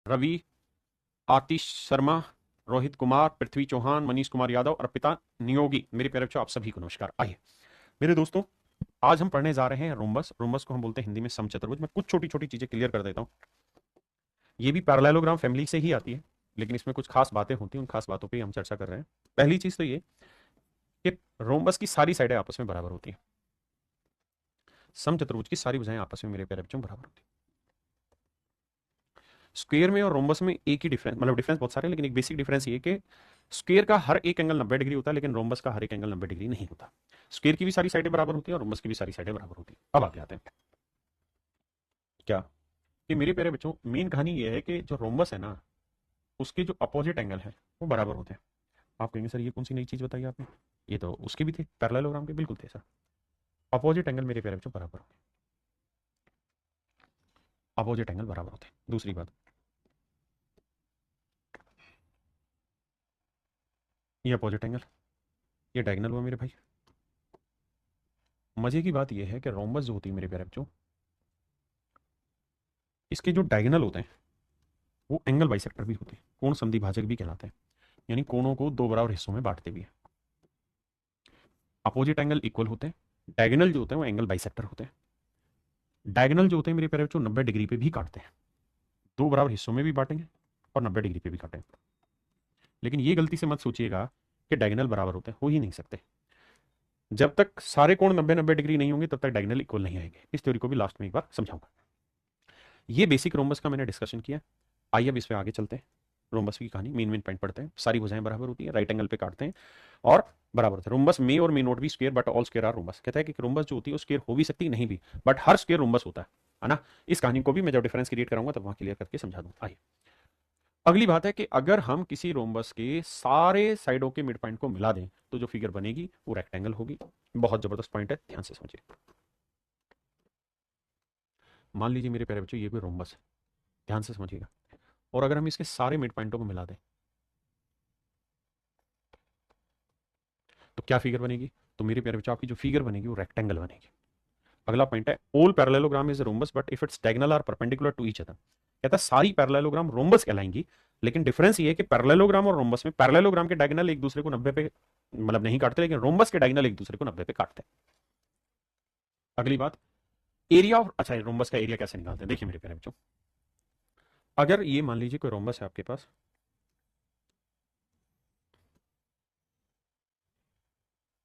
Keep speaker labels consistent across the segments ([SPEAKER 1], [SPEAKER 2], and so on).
[SPEAKER 1] रवि, आतिश शर्मा, रोहित कुमार, पृथ्वी चौहान, मनीष कुमार यादव, अर्पिता नियोगी, मेरे प्यारे बच्चों आप सभी को नमस्कार। आइए मेरे दोस्तों, आज हम पढ़ने जा रहे हैं रोम्बस। रोम्बस को हम बोलते हैं हिंदी में समचतुर्भुज। मैं कुछ छोटी छोटी चीजें क्लियर कर देता हूँ। ये भी पैरेललोग्राम फैमिली से ही आती है, लेकिन इसमें कुछ खास बातें होती हैं, उन खास बातों पर हम चर्चा कर रहे हैं। पहली चीज तो ये कि रोम्बस की सारी साइडें आपस में बराबर होती हैं। समचतुर्भुज की सारी भुजाएं आपस में मेरे प्यारे बच्चों बराबर होती हैं। स्क्वायर में और रोम्बस में एक ही डिफरेंस, मतलब डिफरेंस बहुत सारे हैं, लेकिन एक बेसिक डिफरेंस ये कि स्क्वायर का हर एक एंगल 90 डिग्री होता है, लेकिन रोम्बस का हर एक एंगल 90 डिग्री नहीं होता। स्क्वायर की भी सारी साइडें बराबर होती हैं और रोम्बस की भी सारी साइडें बराबर होती हैं। अब आगे आते हैं क्या कि मेरे प्यारे बच्चों, मेन कहानी ये है कि जो रोम्बस है ना, उसके जो अपोजिट एंगल है वो बराबर होते हैं। आप कहेंगे सर ये कौन सी नई चीज बताई आपने, ये तो उसके भी थे, पैरेललोग्राम के बिल्कुल थे सर। अपोजिट एंगल मेरे प्यारे बच्चों बराबर होते हैं, अपोजिट एंगल बराबर होते हैं। दूसरी बात, ये अपोजिट एंगल, ये डायगोनल हुआ मेरे भाई। मजे की बात यह है कि रोम्बस जो होती है मेरे प्यारे बच्चों, इसके जो डायगोनल होते हैं वो एंगल बाइसेक्टर भी होते हैं, कोण संधि भाजक भी कहलाते हैं, यानी कोणों को दो बराबर हिस्सों में बांटते भी हैं। अपोजिट एंगल इक्वल होते हैं, डायगोनल जो होते हैं वो एंगल बाइसेक्टर होते हैं। डायगोनल जो होते हैं मेरे प्यारे बच्चों 90 डिग्री पे भी काटते हैं, दो बराबर हिस्सों में भी बांटेंगे और 90 डिग्री पे भी काटेंगे। लेकिन ये गलती से मत सोचिएगा कि डायगोनल बराबर होते हैं, हो ही नहीं सकते। जब तक सारे कोण 90-90 डिग्री नहीं होंगे तब तक डायगोनल इक्वल नहीं आएंगे। इस थ्योरी को भी लास्ट में एक बार समझाऊंगा। ये बेसिक रोम्बस का मैंने डिस्कशन किया। आइए अब इस पे आगे चलते हैं। रोम्बस की कहानी, मेन मेन पॉइंट पढ़ते हैं। सारी भुजाएं बराबर होती है, राइट एंगल पे काटते हैं और बराबर होते हैं। रोम्बस मे और may not be square but all square are rhombus. कहता है कि रोम्बस जो होती है वो स्क्वायर हो भी सकती है, नहीं भी, बट हर स्क्वायर रोम्बस होता है ना। इस कहानी को भी मैं जब डिफरेंस क्रिएट कराऊंगा तब वहां क्लियर करके समझा दूंगा। आइए, अगली बात है कि अगर हम किसी रोम्बस के सारे साइडों के मिड पॉइंट को मिला दें तो जो फिगर बनेगी वो रेक्टेंगल होगी। बहुत जबरदस्त पॉइंट है, ध्यान से समझिए। मान लीजिए मेरे प्यारे बच्चों ये कोई रोम्बस है, ध्यान से समझिएगा, और अगर हम इसके सारे मिड पॉइंटों को मिला दें तो क्या फिगर बनेगी? तो मेरे प्यारे बच्चों आपकी जो फिगर बनेगी वो रेक्टेंगल बनेगी। अगला पॉइंट है, all parallelogram is rhombus but if its diagonal are perpendicular to each other. कहता है सारी पैरेललोग्राम रोम्बस कहलाएंगी, लेकिन डिफरेंस ये है कि पैरेललोग्राम और रोम्बस में पैरेललोग्राम के डायगोनल एक दूसरे को 90 पे मतलब नहीं काटते, लेकिन रोम्बस के डायगोनल एक दूसरे को 90 पे काटते हैं। अगली बात, एरिया ऑफ, अच्छा रोम्बस का एरिया कैसे निकालते हैं देखिए मेरे प्यारे बच्चों। अगर ये मान लीजिए कोई रोम्बस है आपके पास,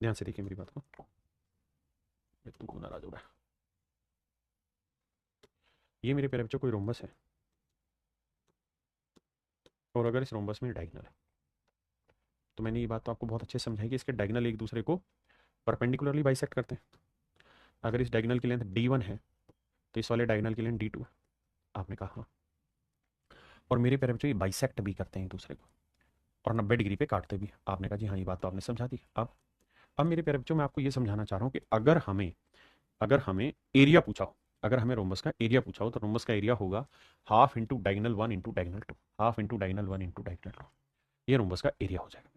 [SPEAKER 1] ध्यान से देखिए मेरी बात को, तुमको नाराज होगा। ये मेरे प्यारे बच्चों कोई रोम्बस है और अगर इस रोम्बस में डायगोनल है, तो मैंने ये बात तो आपको बहुत अच्छे से समझाई कि इसके डायगोनल एक दूसरे को परपेंडिकुलरली बाइसेक्ट करते हैं। अगर इस डायगोनल की लेंथ d1 है तो इस वाले डायगोनल की लेंथ d2 है। आपने कहा हाँ। और मेरे प्यारे बच्चों ये बाइसेक्ट भी करते हैं एक दूसरे को और 90 डिग्री पे काटते भी। आपने कहा जी हाँ, ये बात तो आपने समझा दी। अब मेरे प्यारे बच्चों मैं आपको ये समझाना चाह रहा हूँ कि अगर हमें एरिया पूछा हो, अगर हमें रोम्बस का एरिया पूछा हो तो रोम्बस का एरिया होगा half into diagonal 1 into diagonal 2, half into diagonal 1 into diagonal 2। ये रोम्बस का एरिया हो जाएगा,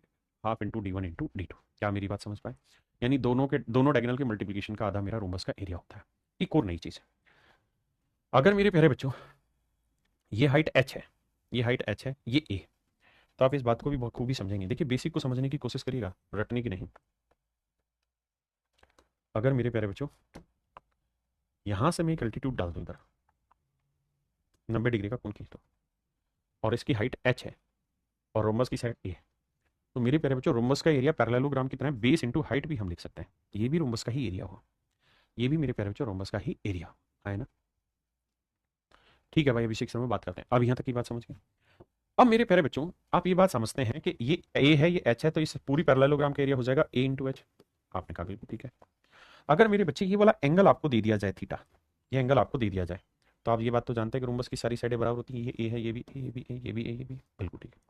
[SPEAKER 1] half into d1 into d2। क्या मेरी बात समझ पाए? यानी दोनों डायगोनल के मल्टीप्लीकेशन का आधा मेरा रोम्बस का एरिया होता है। एक और नई चीज है, अगर मेरे प्यारे बच्चों ये हाइट h है, ये हाइट h है, ये a, तो आप इस बात को भी बहुत खूबी समझेंगे। देखिए बेसिक को समझने की कोशिश करिएगा, रटने की नहीं। अगर मेरे प्यारे बच्चों यहां से मैं एक एल्टीट्यूड डाल दूं इधर, 90 डिग्री का कोण खींच दो, और इसकी हाइट h है और रोम्बस की साइड a है, तो मेरे प्यारे बच्चों रोम्बस का एरिया पैरेललोग्राम की तरह बेस इंटू हाइट भी हम लिख सकते हैं। ये भी रोम्बस का ही एरिया हुआ, ये भी मेरे प्यारे बच्चों रोम्बस का ही एरिया है ना। ठीक है भाई, अभी शिक्षण में बात करते हैं। अब यहाँ तक की बात समझ गए। अब मेरे प्यारे बच्चों आप ये बात समझते हैं कि ये a है, ये h है, तो इस पूरी पैरेललोग्राम का एरिया हो जाएगा a इंटू एच। आपने कहा बिल्कुल ठीक है। अगर मेरे बच्चे ये वाला एंगल आपको दे दिया जाए थीटा, ये एंगल आपको दे दिया जाए, तो आप ये बात तो जानते हैं कि रोम्बस की सारी साइडें बराबर होती हैं। ये ए है, ये भी ए, ये भी ए, ये भी ए, ये भी, बिल्कुल ठीक है।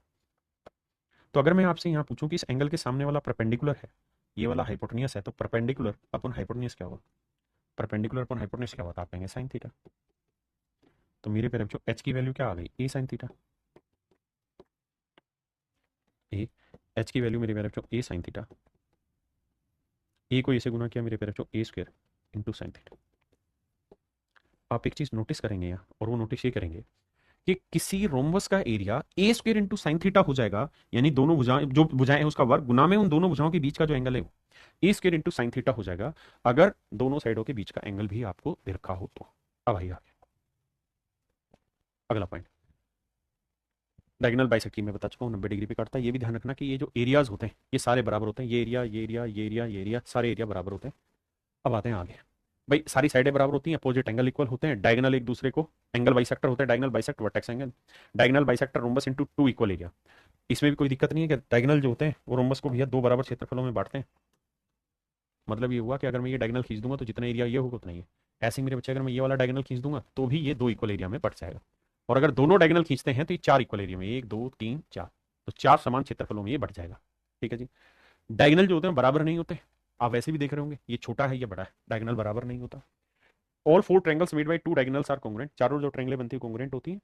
[SPEAKER 1] तो अगर मैं आपसे यहाँ पूछूं कि इस एंगल के सामने वाला परपेंडिकुलर है, ये वाला हाइपोटेनियस है, तो परपेंडिकुलर अपन हाइपोटेनियस क्या होगा? परपेंडिकुलर अपन हाइपोटेनियस क्या होता है? आप कहेंगे साइन थीटा। तो मेरे प्यारे बच्चों एच की वैल्यू क्या आ गई? ए साइन थीटा। ए, एच की वैल्यू मेरे प्यारे बच्चों ए साइन थीटा। ए को ए से गुना किया मेरे प्यारे बच्चों, ए स्क्वायर इंटू साइन थीटा। आप एक चीज नोटिस करेंगे यहाँ, और वो नोटिस ये करेंगे कि किसी रोम्बस का एरिया ए स्क्वायर इंटू साइन थीटा हो जाएगा, यानी दोनों भुजाएं, जो भुजाएं हैं उसका वर्ग गुना में उन दोनों भुजाओं के बीच का जो एंगल है वो ए स्क्वायर इंटू साइन थीटा हो जाएगा, अगर दोनों साइडों के बीच का एंगल भी आपको दे रखा हो तो। अब आइए आगे अगला पॉइंट, डायगोनल बाइसेक्टर में बता चुका हूँ 90 डिग्री पे काटता है। ये भी ध्यान रखना कि ये जो एरियाज होते हैं ये सारे बराबर होते हैं, ये एरिया ये एरिया ये एरिया ये एरिया सारे एरिया बराबर होते हैं। अब आते हैं आगे, भाई सारी साइडें बराबर होती हैं, अपोजिट एंगल इक्वल होते हैं, डायगोनल एक दूसरे को एंगल बाइसेक्टर होता है, diagonal bisect vertex angle, diagonal bisector rhombus into two equal area. इसमें भी कोई दिक्कत नहीं है कि डायगोनल जो होते हैं वो रोम्बस को भैया दो बराबर क्षेत्रफलों में बांटते हैं। मतलब ये हुआ कि अगर मैं ये डायगोनल खींच दूंगा तो जितना एरिया ये होगा उतना ही है। ऐसे ही मेरे बच्चे अगर मैं ये वाला डायगोनल खींच दूंगा तो भी ये दो इक्वल एरिया में बट जाएगा, और अगर दोनों डायगोनल खींचते हैं तो ये चार इक्वल एरिया में, एक दो तीन चार, तो चार समान क्षेत्रफलों में ये बढ़ जाएगा। ठीक है जी। डायगोनल जो होते हैं बराबर नहीं होते, आप वैसे भी देख रहे होंगे ये छोटा है ये बड़ा है, डायगोनल बराबर नहीं होता। All four triangles made by two diagonals are congruent, चारों जो ट्रायंगलें बनती है कॉन्ग्रुएंट होती हैं।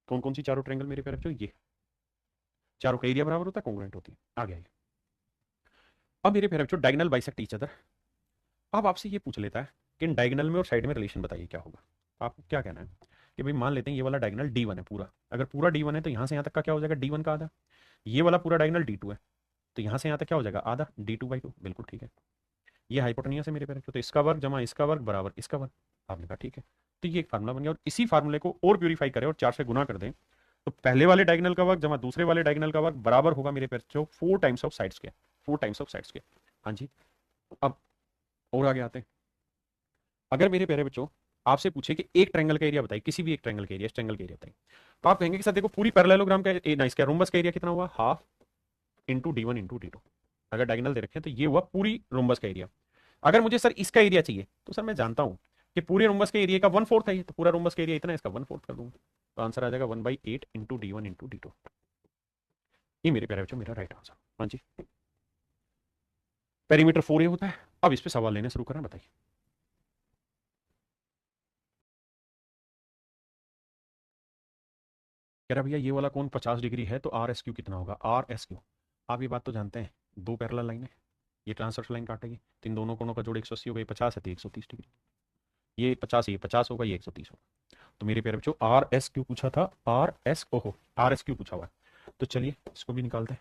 [SPEAKER 1] कौन कौन सी चारों ट्रायंगल मेरे प्यारे बच्चों, ये चारों का एरिया बराबर होता है, कॉन्ग्रुएंट होती है। आगे आइए, अब मेरे प्यारे बच्चों डायगोनल बाइसेक्ट ईच अदर। अब आपसे ये पूछ लेता है कि इन डायगोनल में और साइड में रिलेशन बताइए क्या होगा। आपको क्या कहना है कि भाई मान लेते हैं ये वाला डायगोनल D1 है पूरा, अगर पूरा D1 है तो यहाँ से यहाँ तक का क्या हो जाएगा D1 का आधा, ये वाला पूरा डायगोनल D2 है तो यहाँ से यहाँ तक क्या हो जाएगा आधा D2/2, बिल्कुल ठीक है। ये हाइपोटेनियस है मेरे प्यारे बच्चों, तो इसका वर्ग जमा इसका वर्ग बराबर इसका वर्ग, आपने कहा ठीक है। तो ये एक फार्मूला बन गया, और इसी फार्मूले को और प्यूरीफाई करें और 4 से गुना कर दें तो पहले वाले डायगोनल का वर्ग जमा दूसरे वाले डायगोनल का वर्ग बराबर होगा मेरे प्यारे बच्चों 4 टाइम्स ऑफ साइड्स के, 4 टाइम्स ऑफ साइड्स के। हाँ जी। अब और आगे आते हैं, अगर मेरे प्यारे बच्चों आपसे पूछे कि एक ट्रायंगल का एरिया बताइए, किसी भी एक ट्रायंगल का एरिया, इस ट्रायंगल का एरिया बताइए, तो आप कहेंगे कि सर देखो पूरी पैरेललोग्राम का इसका रोम्बस का एरिया कितना हुआ, half into D1 into D2। अगर डायगोनल दे रखे हैं तो ये हुआ पूरी रोम्बस का एरिया। अगर मुझे सर इसका एरिया चाहिए तो सर मैं जानता हूं कि पूरे रोम्बस के एरिया का 1/4 है, तो पूरा रोम्बस का एरिया इतना है, इसका 1/4 कर दूंगा, तो आंसर आ जाएगा 1/8 इंटू D1 इंटू D2। ये मेरे प्यारे बच्चों मेरा राइट आंसर। हाँ जी, पेरीमीटर 4A होता है। अब इस पे सवाल लेने शुरू करना, बताइए। कह रहा भैया ये वाला कोण 50 डिग्री है तो RSQ कितना होगा, RSQ आप ये बात तो जानते हैं, दो पैरेलल लाइन है, ये ट्रांसवर्स लाइन काटेगी तो इन दोनों कोणों का जोड़ 180 होगा, ये 50 है तो 130 डिग्री, ये 50 ये 50 होगा, ये 130 होगा। तो मेरे प्यारे बच्चों RSQ पूछा था, RSQ पूछा हुआ है, तो चलिए इसको भी निकालते हैं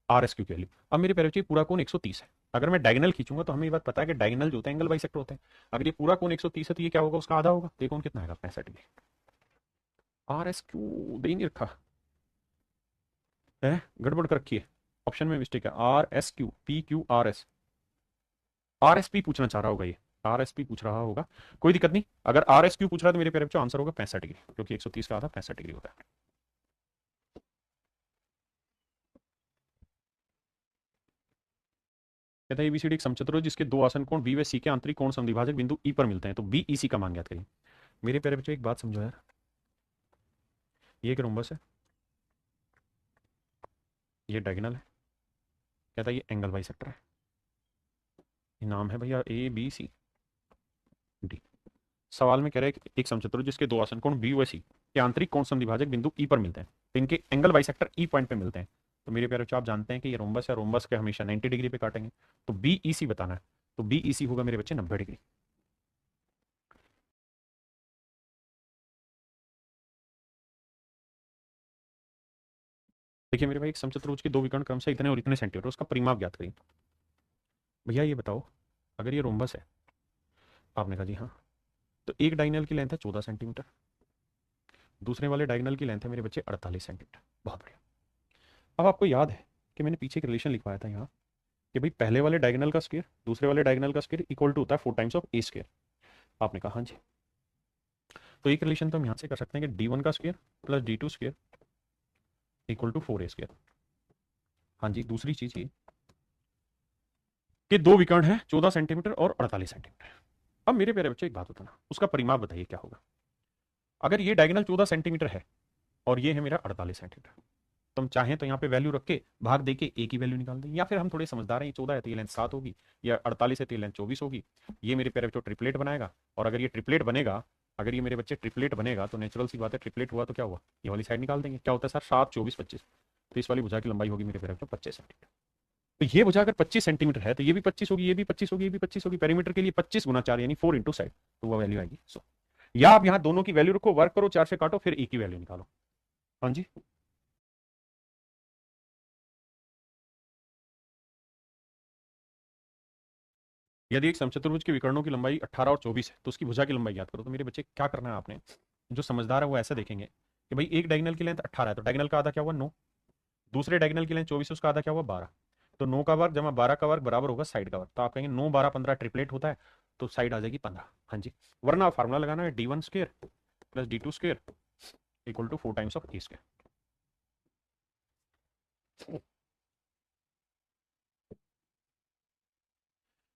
[SPEAKER 1] RSQ की वैल्यू। अब मेरे प्यारे बच्चों पूरा कोण 130 है, अगर मैं डायगोनल खींचूंगा तो हमें ये बात पता है कि डायगोनल जो होता है एंगल बाइसेक्टर होते हैं, अगर ये पूरा कोण 130 है तो ये क्या होगा उसका आधा होगा, तो ये कोण कितना आएगा 65 डिग्री। RSQ दे ही नहीं रखा है, गड़बड़ कर रखी है, ऑप्शन में मिस्टेक है, RSQ RSP पूछना चाह रहा होगा, ये RSP पूछ रहा होगा, कोई दिक्कत नहीं। अगर RSQ पूछ रहा है तो मेरे प्यारे बच्चों आंसर होगा 65 डिग्री, क्योंकि 130 का आधा 65 डिग्री होता है। कहता है ABCD एक समचतुर्भुज जिसके दो आसन कोण B व C के आंतरिक कोण समद्विभाजक बिंदु E पर मिलते हैं, तो BEC का मान ज्ञात करिए। मेरे प्यारे बच्चों एक बात समझो यार, ये एक रोम्बस है, ये डायगोनल है, कहता है ये एंगल बाइसेक्टर है, ये नाम है भैया ABCD। सवाल में कह रहे हैं एक समचतुर्भुज जिसके दो आसन कोण बी व सी के आंतरिक कोण समद्विभाजक बिंदु ई पर मिलते हैं, तो इनके एंगल बाइसेक्टर ई पॉइंट पे मिलते हैं। तो मेरे प्यारे बच्चों आप जानते हैं कि ये रोम्बस है, रोम्बस के हमेशा 90 डिग्री पे काटेंगे, तो BEC बताना है, तो BEC होगा मेरे बच्चे 90 डिग्री। देखिए मेरे भाई एक समचतुर्भुज के दो विकर्ण क्रमशः इतने और इतने सेंटीमीटर, उसका परिमाप ज्ञात करिए। भैया ये बताओ अगर ये रोम्बस है, आपने कहा जी हाँ, तो एक डायगोनल की लेंथ है 14 सेंटीमीटर, दूसरे वाले डायगोनल की लेंथ है मेरे बच्चे 48 सेंटीमीटर। बहुत बढ़िया। अब आपको याद है कि मैंने पीछे एक रिलेशन लिखवाया था यहाँ कि भाई पहले वाले डायगोनल का स्क्वायर दूसरे वाले डायगोनल का स्क्वायर इक्वल टू होता है 4 टाइम्स ऑफ ए स्क्वायर। आपने कहा हाँ जी, तो एक रिलेशन तो हम यहाँ से कर सकते हैं कि D1 का square plus D2 square equal to 4A square. हाँ जी, दूसरी चीज ये कि दो विकर्ण है 14 सेंटीमीटर और 48 सेंटीमीटर। अब मेरे प्यारे बच्चे एक बात बताना, उसका परिमाप बताइए क्या होगा। अगर ये डायगोनल 14 सेंटीमीटर है और ये है मेरा 48 सेंटीमीटर, तो हम चाहें तो यहाँ पे वैल्यू रख के भाग दे के एक ही वैल्यू निकाल दें, या फिर हम थोड़े समझदार हैं, ये 14 है तो ये लेंथ 7 होगी, या 48 है तो ये लेंथ 24 होगी। ये मेरे प्यारे बच्चों ट्रिपलेट बनाएगा, और अगर ये ट्रिपलेट बनेगा, अगर ये मेरे बच्चे ट्रिपलेट बनेगा तो नेचुरल सी बात है, ट्रिपलेट हुआ तो क्या हुआ, ये वाली साइड निकाल देंगे, क्या होता है सर 7, 24, 25, तो इस वाली भुजा की लंबाई होगी मेरे प्यारे बच्चों 25 सेंटीमीटर। तो ये भुजा अगर 25 सेंटीमीटर है तो ये भी 25 होगी, ये भी 25 होगी, ये भी 25 होगी, पेरीमीटर के लिए 25 गुना 4 यानी 4 इंटू साइड, तो वो वैल्यू आएगी 100। या आप यहां दोनों की वैल्यू रखो, वर्क करो, 4 से काटो, फिर ए की वैल्यू निकालो। हाँ जी, यदि एक समचतुर्भुज के विकर्णों की लंबाई 18 और 24 है तो उसकी भुजा की लंबाई याद करो। तो मेरे बच्चे क्या करना है आपने, जो समझदार है वो ऐसा देखेंगे कि भाई एक डायगोनल की लेंथ 18 है तो डायगोनल का आधा क्या हुआ 9, दूसरे डायगोनल की लेंथ 24 है उसका आधा क्या हुआ 12, तो 9 का वर्ग जमा 12 का वर्ग बराबर होगा साइड का वर्ग। तो आप कहेंगे 9 12 15 ट्रिपलेट होता है, तो साइड आ जाएगी 15। हाँ जी, वरना फार्मूला लगाना है D one square plus D two square equal to 4 times of A square.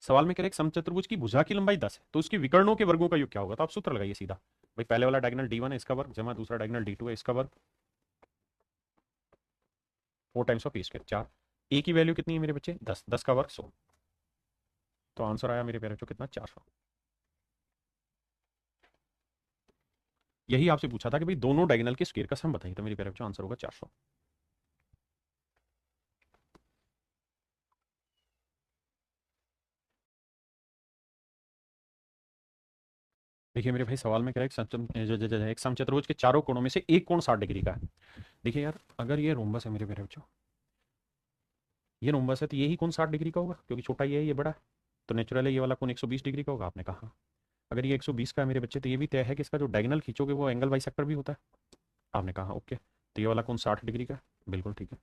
[SPEAKER 1] सवाल में कह रहे एक समचतुर्भुज की भुजा की लंबाई 10 है तो उसके विकर्णों के वर्गों का योग क्या होगा। तो आप सूत्र लगाइए सीधा, भाई पहले वाला डायगोनल D1 है इसका वर्ग जमा दूसरा डायगोनल D2 है इसका वर्ग 4 टाइम्स ऑफ ए स्क्वायर 4। ए की वैल्यू कितनी है मेरे बच्चे 10, 10 का वर्ग 100, तो आंसर आया मेरे प्यारे बच्चों कितना 400। यही आपसे पूछा था कि भाई दोनों डायगोनल के स्क्वायर का सम बताइए, तो मेरे प्यारे बच्चों आंसर होगा 400। देखिए मेरे भाई सवाल में क्या है एक समचतुर्भुज के चारों कोणों में से एक कोण 60 डिग्री का है। देखिए यार अगर ये रोम्बस है मेरे प्यारे बच्चों, ये रोम्बस है तो यही कोण 60 डिग्री का होगा क्योंकि छोटा ये है ये बड़ा है, तो नेचुरल है ये वाला कोण 120 डिग्री का होगा। आपने कहा अगर ये 120 का है मेरे बच्चे तो ये भी तय है कि इसका जो डायगोनल खींचोगे वो एंगल बाइसेक्टर भी होता है। आपने कहा ओके, तो ये वाला कोण 60 डिग्री का है, बिल्कुल ठीक है।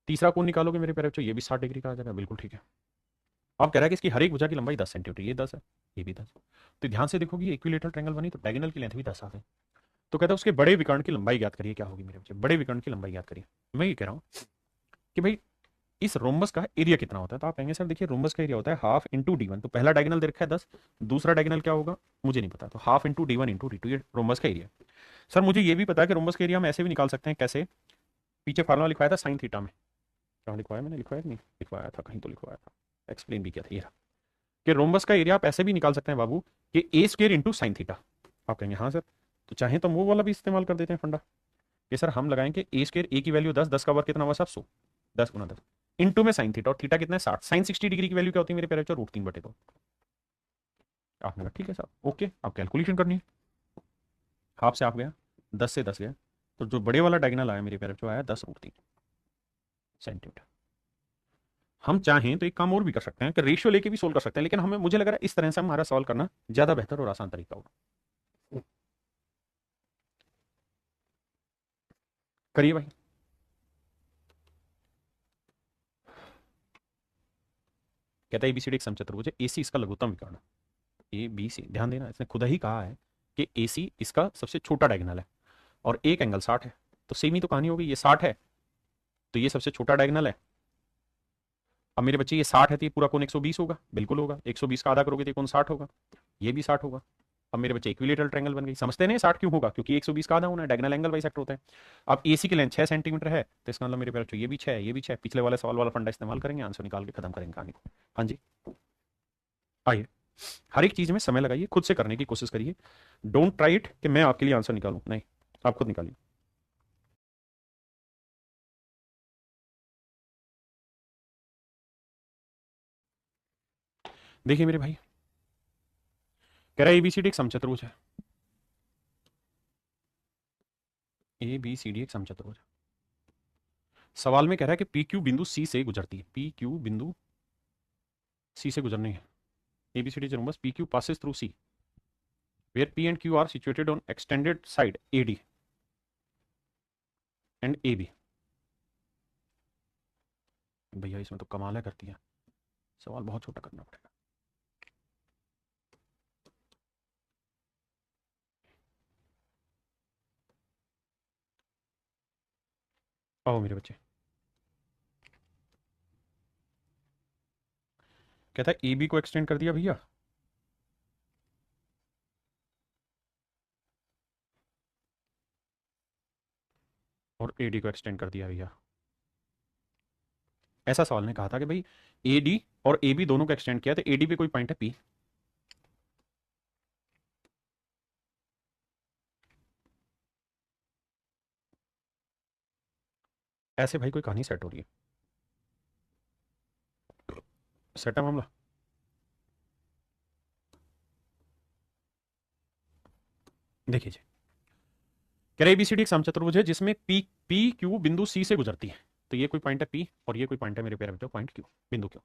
[SPEAKER 1] तीसरा कोण निकालोगे मेरे प्यारे बच्चों ये भी 60 डिग्री का आ जाएगा, बिल्कुल ठीक है। अब कह रहा है कि इसकी हर एक भुजा की लंबाई 10 सेंटीमीटर, ये 10 है ये भी 10। तो ध्यान से देखोगे इक्विलेटरल ट्रायंगल बनी तो डायगोनल की लेंथ भी 10 आ गई। तो कहता है उसके बड़े विकर्ण की लंबाई याद करिए, क्या होगी मेरे बच्चे, बड़े विकर्ण की लंबाई याद करिए। मैं ये कह रहा हूँ कि भाई इस रोम्बस का एरिया कितना होता है, तो आप कहेंगे सर देखिए रोम्बस का एरिया होता है हाफ इंटू डी वन, तो पहला डायगोनल दे रखा है 10, दूसरा डायगोनल क्या होगा मुझे नहीं पता, तो half into D one into D two, ये रोम्बस का एरिया। सर मुझे ये भी पता है कि रोम्बस का एरिया हम ऐसे भी निकाल सकते हैं, कैसे, पीछे फार्मूला लिखवाया था साइन थीटा में, क्या लिखवाया मैंने, लिखवाया नहीं लिखवाया था कहीं तो लिखवाया था, एक्सप्लेन भी किया था ये रहा, कि रोम्बस का एरिया आप ऐसे भी निकाल सकते हैं बाबू कि ए स्क्र इंटू साइन थीटा। आप कहेंगे हाँ सर, तो चाहे तो हम वो वाला भी इस्तेमाल कर देते हैं फंडा, कि सर हम लगाएंगे ए स्क्र, ए की वैल्यू 10, 10 का वर्ग कितना हुआ साहब 100, 10 गुना 10 इंटू में साइन थीटा, और थीटा कितना है 60, साइन 60 डिग्री की वैल्यू क्या होती है मेरे प्यारे बच्चों √3/2। आपने कहा ठीक है साहब ओके, आप कैलकुलेशन करनी है, हाफ से आप गया 10 से 10 गया, तो जो बड़े वाला डायगोनल आया मेरे प्यारे बच्चों आया 10√3 सेंटीमीटर। हम चाहें तो एक काम और भी कर सकते हैं कि रेशियो लेके भी सोल्व कर सकते हैं, लेकिन हमें मुझे लग रहा है इस तरह से हमारा सॉल्व करना ज्यादा बेहतर और आसान तरीका होगा। करिए भाई। कहता है एबीसीडी एक समचतुर्भुज है, एसी इसका लघुत्तम विकर्ण, ए बी सी, ध्यान देना इसने खुद ही कहा है कि एसी इसका सबसे छोटा डायगोनल है और एक एंगल 60 है, तो सेम ही तो कहानी होगी, ये 60 है तो ये सबसे छोटा डायगोनल है। अब मेरे बच्चे ये 60 है तो ये पूरा कोण 120 होगा, बिल्कुल होगा, 120 का आधा करोगे तो ये कोण 60 होगा, ये भी 60 होगा। अब मेरे बच्चे इक्विलेटरल ट्रायंगल बन गई, समझते नहीं 60 क्यों होगा, क्योंकि 120 का आधा होना है, डायगोनल एंगल बाइसेक्टर होता है। अब एसी की लेंथ 6 सेंटीमीटर है तो इसका मतलब मेरे बच्चों ये भी 6 है ये भी 6, पिछले वाले सवाल वाला फंडा इस्तेमाल करेंगे, आंसर निकाल के खत्म करेंगे कहानी को। हाँ जी, आइए हर एक चीज में समय लगाइए, खुद से करने की कोशिश करिए, डोंट ट्राई इट कि मैं आपके लिए आंसर निकालूं, नहीं, आप खुद निकालिए। देखिए मेरे भाई, कह रहा है एबीसीडी एक समचतुर्भुज है, ए बी सी डी एक समचतुर्भुज है। सवाल में कह रहा है कि पी क्यू बिंदु सी से गुजरती है, पी क्यू बिंदु सी से गुजरनी है, एबीसीडी बस P Q passes through C where P and Q are situated on extended side AD and AB। भैया इसमें तो कमाल है करती है, सवाल बहुत छोटा करना पड़ेगा। आओ मेरे बच्चे, कहता है AB को एक्सटेंड कर दिया भैया, और AD को एक्सटेंड कर दिया भैया। ऐसा सवाल ने कहा था कि भाई AD और AB दोनों को एक्सटेंड किया तो AD पे कोई पॉइंट है P, ऐसे भाई कोई कहानी सेट हो रही है, सेट है मामला। देखिए जी, कह रहे एबीसीडी एक समचतुर्भुज है जिसमें पी पी क्यू बिंदु सी से गुजरती है। तो ये कोई पॉइंट है पी और ये कोई पॉइंट है मेरे प्यारे बच्चों पॉइंट क्यू, बिंदु क्यू।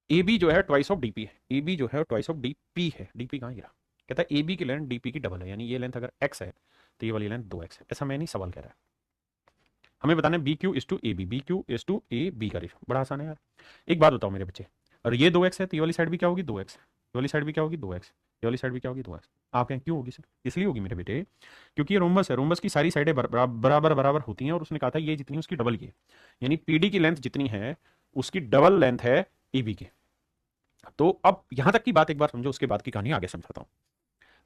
[SPEAKER 1] ए बी जो है ट्वाइस ऑफ डीपी है, ए बी जो है ट्वाइस ऑफ डीपी है। डीपी कहाँ गिरा? कहता है ए बी की लेंथ डीपी की डबल है, यानी ये लेंथ अगर एक्स है तो ये वाली लेंथ 2x है। ऐसा मैं नहीं, सवाल कह रहा है। हमें बताना है B Q is to A B, B Q is to A B का रेशो। बड़ा आसान है यार। एक बात बताओ मेरे बच्चे, और ये 2x है तो ये वाली साइड भी क्या होगी 2x, ये वाली साइड भी क्या होगी 2x, ये वाली साइड भी क्या होगी 2x। आप कहें क्यों होगी सर? इसलिए होगी मेरे बेटे क्योंकि ये रोम्बस है, रोम्बस की सारी साइडें बराबर बराबर होती हैं, और उसने कहा था ये जितनी उसकी डबल की है, यानी पीडी की लेंथ जितनी है उसकी डबल लेंथ है ईबी की। तो अब यहां तक की बात एक बार समझो, उसके बाद की कहानी आगे समझाता हूं।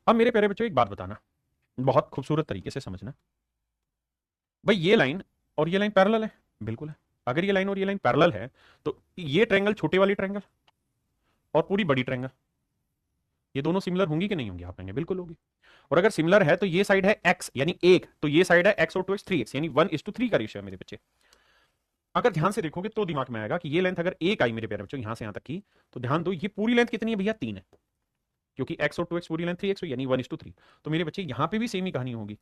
[SPEAKER 1] अब मेरे प्यारे बच्चों एक बात बताना, बहुत खूबसूरत तरीके से समझना। भाई ये लाइन और ये लाइन पैरेलल है, बिल्कुल है। अगर ये लाइन और ये लाइन पैरेलल है तो ये ट्रायंगल, छोटे वाली ट्रायंगल और पूरी बड़ी ट्रायंगल, ये दोनों सिमिलर होंगी कि नहीं होंगी? आप कहेंगे बिल्कुल होगी। और अगर सिमिलर है तो ये साइड है x यानी एक, तो ये साइड है x और 2x 3x, यानी 1:3 का रेशियो है मेरे बच्चे। अगर ध्यान से देखोगे तो दिमाग में आएगा कि ये लेंथ अगर एक आई मेरे प्यारे बच्चों यहां से यहां तक की, तो ध्यान दो ये पूरी लेंथ कितनी है भैया? 3 है, क्योंकि x और 2x पूरी लेंथ 3x हुई, यानी 1:3। तो मेरे बच्चे यहां पे भी सेम ही कहानी होगी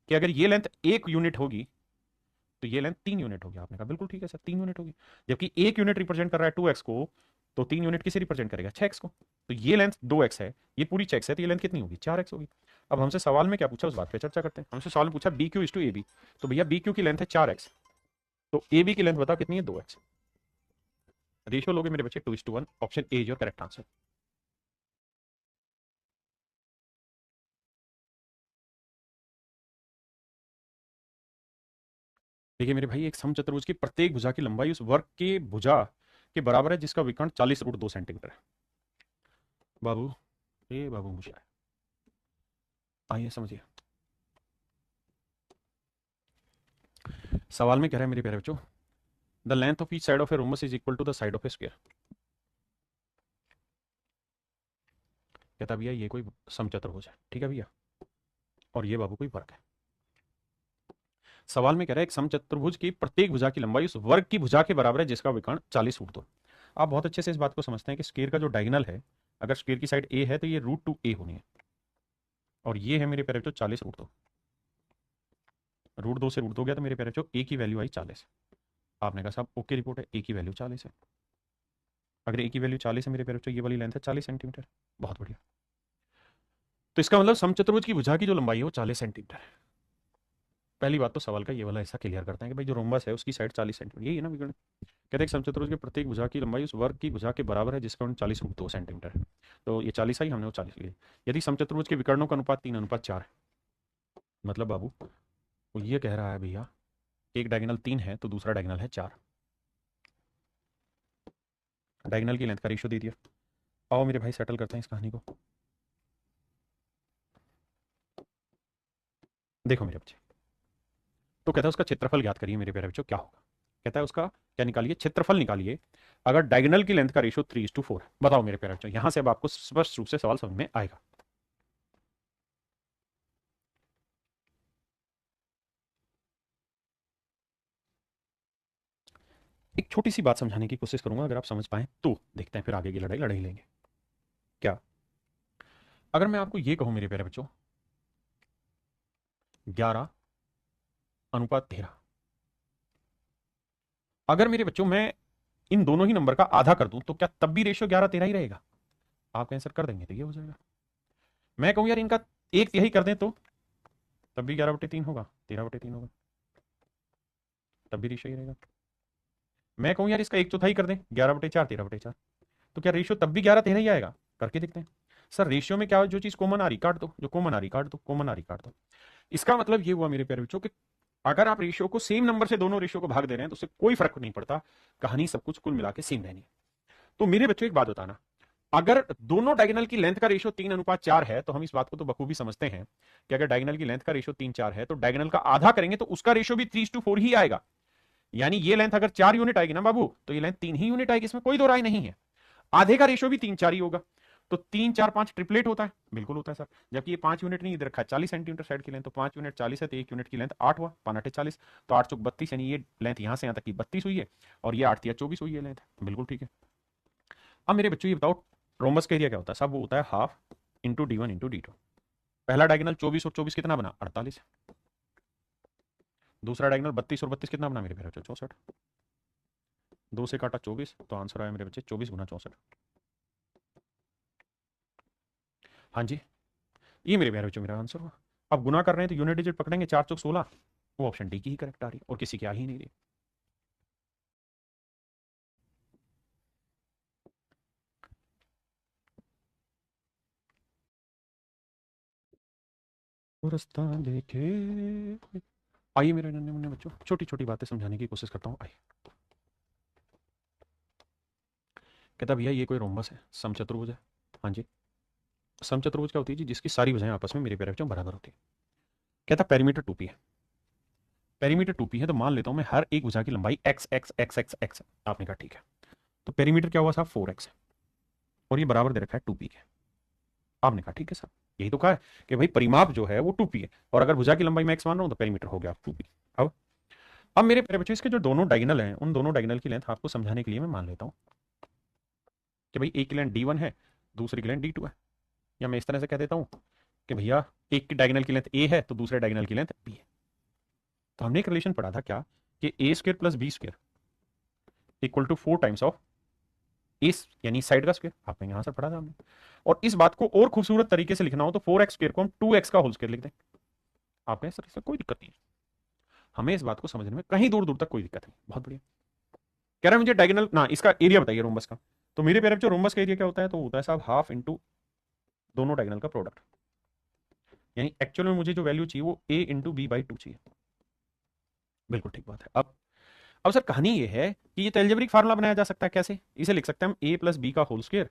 [SPEAKER 1] कि अगर ये लेंथ 1 यूनिट होगी तो ये लेंथ 3 यूनिट होगी। आपने कहा बिल्कुल ठीक है सर, 3 यूनिट होगी। जबकि 1 यूनिट रिप्रेजेंट कर रहा है 2x को, तो 3 यूनिट किसे रिप्रेजेंट करेगा? 6x को। तो ये लेंथ 2x है, ये पूरी 6x है, तो ये लेंथ कितनी होगी? 4x होगी। अब हमसे सवाल में क्या पूछा उस बात पे चर्चा करते हैं। हमसे सवाल में पूछा B Q is to A B, तो भैया बी क्यू की लेंथ है 4x, तो ए बी की लेंथ बताओ कितनी है? 2x। रेशियो लोगे मेरे बच्चे 2:1, option A is your correct answer. देखिए मेरे भाई, एक समचतुर्भुज की प्रत्येक भुजा की लंबाई उस वर्ग के भुजा के बराबर है जिसका विकर्ण 40√2 सेंटीमीटर है। बाबू, ये बाबू मुझे आइए समझिए। सवाल में कह रहा है मेरे प्यारे बच्चों, the length of each side of a rhombus is equal to the side of a square. कहता भैया ये कोई समचतुर्भुज है, ठीक है भैया, और ये बाबू कोई वर्ग है। सवाल में कह रहा है एक समचतुर्भुज की प्रत्येक भुजा की लंबाई उस वर्ग की भुजा के बराबर है जिसका विकर्ण 40√2। आप बहुत अच्छे से इस बात को समझते हैं कि स्क्वायर का जो डायगोनल है, अगर स्क्वायर की साइड ए है तो ये √2a होनी है, और ये है मेरे प्यारे बच्चों 40√2। √2 से √2 गया तो मेरे प्यारे बच्चों ए की वैल्यू आई 40। आपने कहा साहब ओके रिपोर्ट है, ए की वैल्यू 40 है। अगर ए की वैल्यू 40 है मेरे प्यारे बच्चों, ये वाली लेंथ है 40 सेंटीमीटर। बहुत बढ़िया। तो इसका मतलब समचतुर्भुज की भुजा की जो लंबाई है वो 40 सेंटीमीटर है। पहली बात तो सवाल का ये वाला ऐसा क्लियर करते हैं कि भाई जो रोम्बस है उसकी साइड 40 सेंटीमीटर, यही है ना विकर्ण। कहते हैं समचतुर्भुज के प्रत्येक भुजा की लंबाई उस वर्ग की भुजा के बराबर है जिसका 40√2 सेंटीमीटर है। तो ये 40 आई, हमने वो 40 ली। यदि समचतुर्भुज के विकर्णों का अनुपात 3:4 है, मतलब बाबू वो ये कह रहा है भैया एक डायगोनल 3 है तो दूसरा डायगोनल है 4। डायगोनल की लेंथ का रेशियो दे दिया। आओ मेरे भाई सेटल करते हैं इस कहानी को। देखो मेरे बच्चे, तो कहता है उसका क्षेत्रफल ज्ञात करिए मेरे प्यारे बच्चों, क्या होगा? कहता है उसका क्या निकालिए? क्षेत्रफल निकालिए अगर डायगोनल की लेंथ का रेशियो 3:4 है। बताओ मेरे प्यारे बच्चों, यहां से अब आपको स्पष्ट रूप से सवाल समझ में आएगा। एक छोटी सी बात समझाने की कोशिश करूंगा, अगर आप समझ पाए तो देखते हैं, फिर आगे की लड़ाई लड़ ही लेंगे। क्या? अगर मैं आपको ये कहूं मेरे प्यारे बच्चों 11:13, अगर मेरे बच्चों मैं इन दोनों ही नंबर का आधा कर दूं तो क्या तब भी रेशियो 11:13 ही रहेगा? आप कहें सर कर देंगे तो ये हो जाएगा। मैं कहूं यार इनका 1/3 कर दें तो तब भी 11/3 होगा, 13/3 होगा, तब भी रेशियो ही रहेगा। मैं कहूं यार इसका 1/4 कर दें, 11/4, 13/4, तो क्या रेशियो तब भी 11:13 ही आएगा? करके देखते हैं। सर रेशियो में क्या, जो चीज कॉमन आ रही काट दो, जो कॉमन आ रही काट दो, कॉमन आ रही काट दो। इसका मतलब ये हुआ मेरे प्यारे बच्चों कि अगर आप रेशियो को सेम नंबर से दोनों रेशियो को भाग दे रहे हैं तो उससे कोई फर्क नहीं पड़ता, कहानी सब कुछ कुल मिला के सेम रहनी है। तो मेरे बच्चों एक बात बताना, अगर दोनों डायगोनल की लेंथ का रेशियो 3:4 है तो हम इस बात को तो बखूबी समझते हैं कि अगर डायगोनल की लेंथ का रेशियो 3:4 है तो डायगोनल का आधा करेंगे तो उसका रेशियो भी 3:4 ही आएगा। यानी ये लेंथ अगर 4 यूनिट आएगी ना बाबू, तो ये लेंथ 3 ही यूनिट आएगी, इसमें कोई दो राय नहीं है। आधे का रेशियो भी 3:4 ही होगा। तो 3, 4, 5 ट्रिपलेट होता है, बिल्कुल होता है सर। जबकि ये 5 यूनिट नहीं इधर रखा है, 40 सेंटीमीटर साइड की लेंथ, तो 5 यूनिट 40 है तो 1 यूनिट की लेंथ 8 हुआ, 5×8 = 40, तो 8×4 = 32, यानी ये लेंथ यहां से यहां तक की 32 हुई है, और ये 8×3 = 24 हुई है लेंथ, बिल्कुल ठीक है। अब मेरे बच्चों ये बताओ रोमबस का एरिया क्या होता है? सब वो होता है half into D one into D two. पहला डायगोनल 24 और 24 कितना बना, 48। दूसरा डायगोनल 32 और 32 कितना बना मेरे प्यारे बच्चों, 64। 2 से काटा 24, तो आंसर आया मेरे बच्चे 24 गुना 64। हाँ जी, ये मेरे प्यारे बच्चों मेरा आंसर हुआ। अब गुना कर रहे हैं तो यूनिट डिजिट पकड़ेंगे, 4 चौक 16, वो ऑप्शन डी की ही करेक्ट आ रही है और किसी की आ ही नहीं रही। रास्ता देखे। आइए मेरे नन्हे मुन्ने बच्चों, छोटी छोटी बातें समझाने की कोशिश करता हूँ। आइए, कहता भैया ये कोई रोम्बस है, समचतुर्भुज है। हाँ जी, समचतुर्भुज क्या होती है जी, जिसकी सारी भुजाएं आपस में मेरे प्यारे बच्चों बराबर होती है। कहता पेरीमीटर 2p है। पेरीमीटर 2p है तो मान लेता हूं मैं हर एक भुजा की लंबाई x x x x x। आपने कहा ठीक है, तो पेरीमीटर क्या हुआ साहब, 4x है और ये बराबर दे रखा है 2p के। आपने कहा ठीक है साहब, यही तो कहा है कि भाई परिमाप जो है वो 2p है और अगर भुजा की लंबाई मैं x मान रहा हूं तो पेरीमीटर हो गया 2p। अब मेरे प्यारे बच्चों इसके जो दोनों डायगोनल हैं उन दोनों डायगोनल की लेंथ आपको समझाने के लिए मैं मान लेता हूं कि भाई एक की लेंथ d1 है, दूसरी की लेंथ d2 है। या मैं इस तरह से कह देता हूं कि भैया एक की डायगोनल की लेंथ a है तो दूसरे डायगोनल की लेंथ b है। तो हमने एक रिलेशन पढ़ा था क्या, कि a square plus B square equal to 4 times of इस यानी साइड का स्क्वायर। आपने यहां से पढ़ा था हमने। और इस बात को और खूबसूरत तरीके से लिखना हो तो 4x स्क्वायर को हम 2x का होल स्क्वायर लिख दें। आपने सर इसमें कोई दिक्कत नहीं, हमें इस बात को समझने में कहीं दूर दूर तक कोई दिक्कत नहीं। बहुत बढ़िया। कह रहा है मुझे डायगोनल ना इसका एरिया बताइए रोम्बस का। तो मेरे प्यारे बच्चों रोम्बस का एरिया क्या होता है, तो होता है साहब हाफ इंटू दोनों डायगोनल का प्रोडक्ट। यानी एक्चुअल में मुझे जो वैल्यू चाहिए वो a इंटू बी बाई 2 चाहिए। बिल्कुल ठीक बात है। अब सर कहानी ये है कि ये तो एल्जेब्रिक फार्मूला बनाया जा सकता है। कैसे, इसे लिख सकते हैं हम a प्लस बी का होल स्क्वायर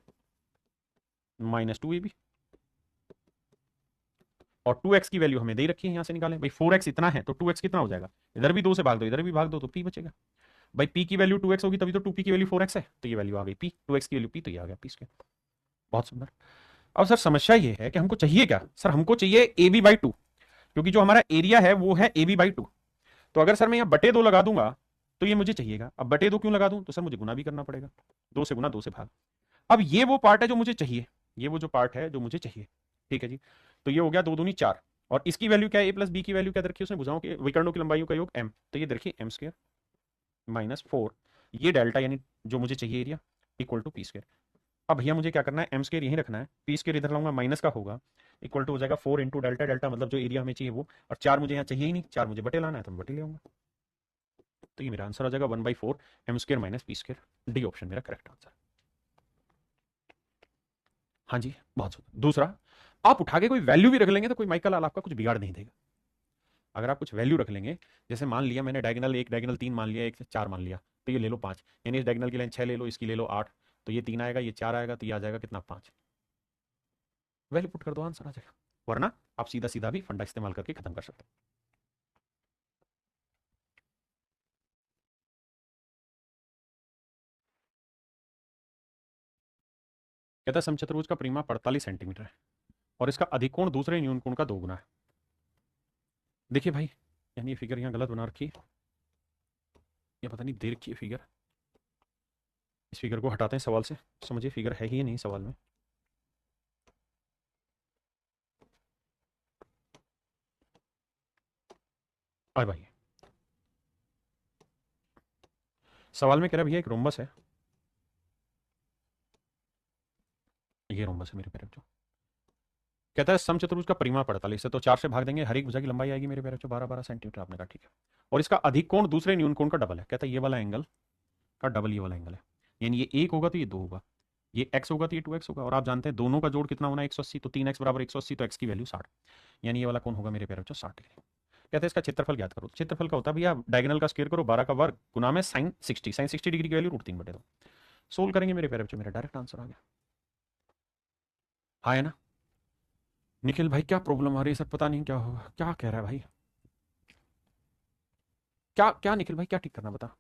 [SPEAKER 1] माइनस 2ab। और 2x की वैल्यू हमें दे रखी है, यहां से निकालें भाई 4x इतना है तो 2x कितना हो जाएगा, इधर भी 2 से भाग दो इधर भी भाग दो तो p बचेगा। भाई p की वैल्यू 2x होगी तभी तो 2p की वैल्यू 4x है, तो ये वैल्यू आ गई p, 2x की वैल्यू p, तो ये आ गया p स्क्वायर। बहुत सुंदर। अब सर समस्या ये है कि हमको चाहिए क्या, सर हमको चाहिए ab बाई 2, क्योंकि जो हमारा एरिया है वो है ab बाई 2। तो अगर सर मैं यहाँ बटे 2 लगा दूंगा तो ये मुझे चाहिएगा। अब बटे 2 क्यों लगा दूं, तो सर मुझे गुना भी करना पड़ेगा, 2 से गुना 2 से भाग। अब ये वो पार्ट है जो मुझे चाहिए, ये वो जो पार्ट है जो मुझे चाहिए। ठीक है जी, तो ये हो गया 2 दूनी 4 और इसकी वैल्यू क्या है, ए प्लस बी की वैल्यू क्या रखी है उसने, भुजाओं के विकर्णों की लंबाइयों का योग m, तो ये देखिए m स्क्वायर माइनस 4, ये डेल्टा यानी जो मुझे चाहिए area equal to P square. अब भैया मुझे क्या करना है, m स्क्वायर यहीं रखना है, पी स्क्वायर इधर लाऊंगा माइनस का होगा, इक्वल टू हो जाएगा 4 इंटू डेल्टा, डेल्टा मतलब जो एरिया हमें चाहिए वो, और 4 मुझे यहाँ चाहिए ही नहीं, 4 मुझे बटे लाना है तो मैं बटे ले आऊंगा। तो ये मेरा आंसर आ जाएगा 1/4 m square minus P square. D option मेरा करेक्ट आंसर। हाँ जी, बहुत सुंदर। दूसरा, आप उठा के कोई वैल्यू भी रख लेंगे तो कोई माइकल लाल आपका कुछ बिगाड़ नहीं देगा। अगर आप कुछ वैल्यू रख लेंगे, जैसे मान लिया मैंने डायगोनल 1 डायगोनल 3 मान लिया, 1 से 4 मान लिया, तो ये ले लो 5, यानी इस डायगोनल की लेंथ 6 ले लो, इसकी ले लो 8, तो ये 3 आएगा, ये 4 आएगा, तो ये आ जाएगा कितना 5। वैल्यू पुट कर दो, आंसर आ जाएगा। वरना आप सीधा सीधा भी फंडा इस्तेमाल करके खत्म कर सकते हैं। कहता है समचतुर्भुज का परिमाप 48 सेंटीमीटर है और इसका अधिकोण दूसरे न्यूनकोण का 2 गुना है। देखिए भाई, यानी ये फिगर यहाँ गलत बना रखी है, ये पता नहीं दे रखी है फिगर। इस फिगर को हटाते हैं सवाल से, समझिए फिगर है ही नहीं सवाल में। आए भाई, सवाल में कह रहा भैया एक रोम्बस है, ये रोम्बस है मेरे प्यारे बच्चों। कहता है समचतुर्भुज का परिमाप 48 है, तो 4 से भाग देंगे, हर एक भुजा की लंबाई आएगी मेरे प्यारे बच्चों 12-12 सेंटीमीटर। आपने कहा ठीक है, और इसका अधिक कोण दूसरे न्यूनकोण का डबल है। कहता है ये वाला एंगल का डबल ये वाला एंगल है, यानी ये 1 होगा तो ये 2 होगा, ये x होगा तो ये 2x होगा, और आप जानते हैं दोनों का जोड़ कितना होना है 180, तो 3x बराबर 180, तो x की वैल्यू 60, यानी ये वाला कोण होगा मेरे प्यारे बच्चों 60 डिग्री। कहते हैं इसका क्षेत्रफल ज्ञात करो। क्षेत्रफल का होता है भैया डायगोनल का स्क्वायर करो 12 का वर्ग गुना में sin 60 डिग्री की वैल्यू √3/2। सोल्व करेंगे मेरे प्यारे बच्चों, मेरा डायरेक्ट आंसर आ गया। हाँ है ना निखिल भाई, क्या प्रॉब्लम आ रही है सर, पता नहीं क्या होगा, क्या कह रहा है भाई, क्या क्या निखिल भाई क्या ठीक करना बता।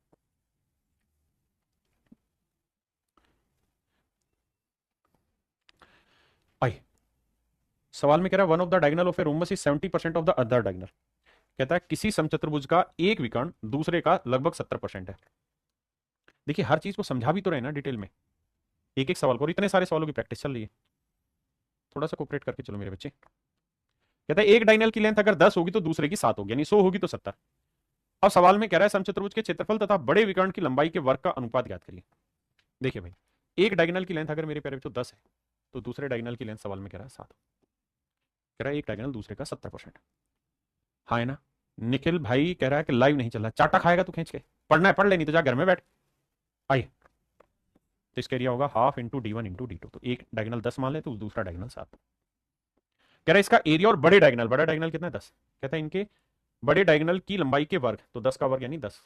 [SPEAKER 1] आई सवाल में कह रहा है one of the diagonal of a rhombus is 70% of the other diagonal. कहता है किसी समचतुर्भुज का एक विकर्ण दूसरे का लगभग 70% है। देखिए हर चीज को समझा भी तो रहे ना डिटेल में, एक एक सवाल को, और इतने सारे सवालों की प्रैक्टिस चल रही है। थोड़ा सा कोऑपरेट करके चलो मेरे बच्चे। कहता है एक डायगोनल की लेंथ अगर 10 होगी तो दूसरे की 7 होगी, यानी 100 होगी तो 70। अब सवाल में कह रहा है समचतुर्भुज के क्षेत्रफल तथा बड़े विकर्ण की लंबाई के वर्ग का अनुपात ज्ञात करिए। देखिए भाई, एक डायगोनल की लेंथ अगर मेरे प्यारे बच्चों 10 है तो दूसरे डायगोनल की लेंथ सवाल में कह रहा है 7। कह रहा है एक डायगोनल दूसरे का 70%। हाँ है ना। निखिल भाई कह रहा है कि लाइव नहीं चल रहा, चाटा खाएगा तू खींच के, पढ़ना है पढ़ ले, नहीं तो जा घर में बैठ। आइए, तो इसका एरिया होगा half into D1 into D2। तो एक डायगोनल 10 मान ले तो दूसरा डायगोनल 7। कह रहा है इसका एरिया और बड़े डायगोनल, बड़ा डायगोनल कितना है 10, कहता है इनके बड़े डायगोनल की लंबाई के वर्ग, तो 10 का वर्ग यानी 10।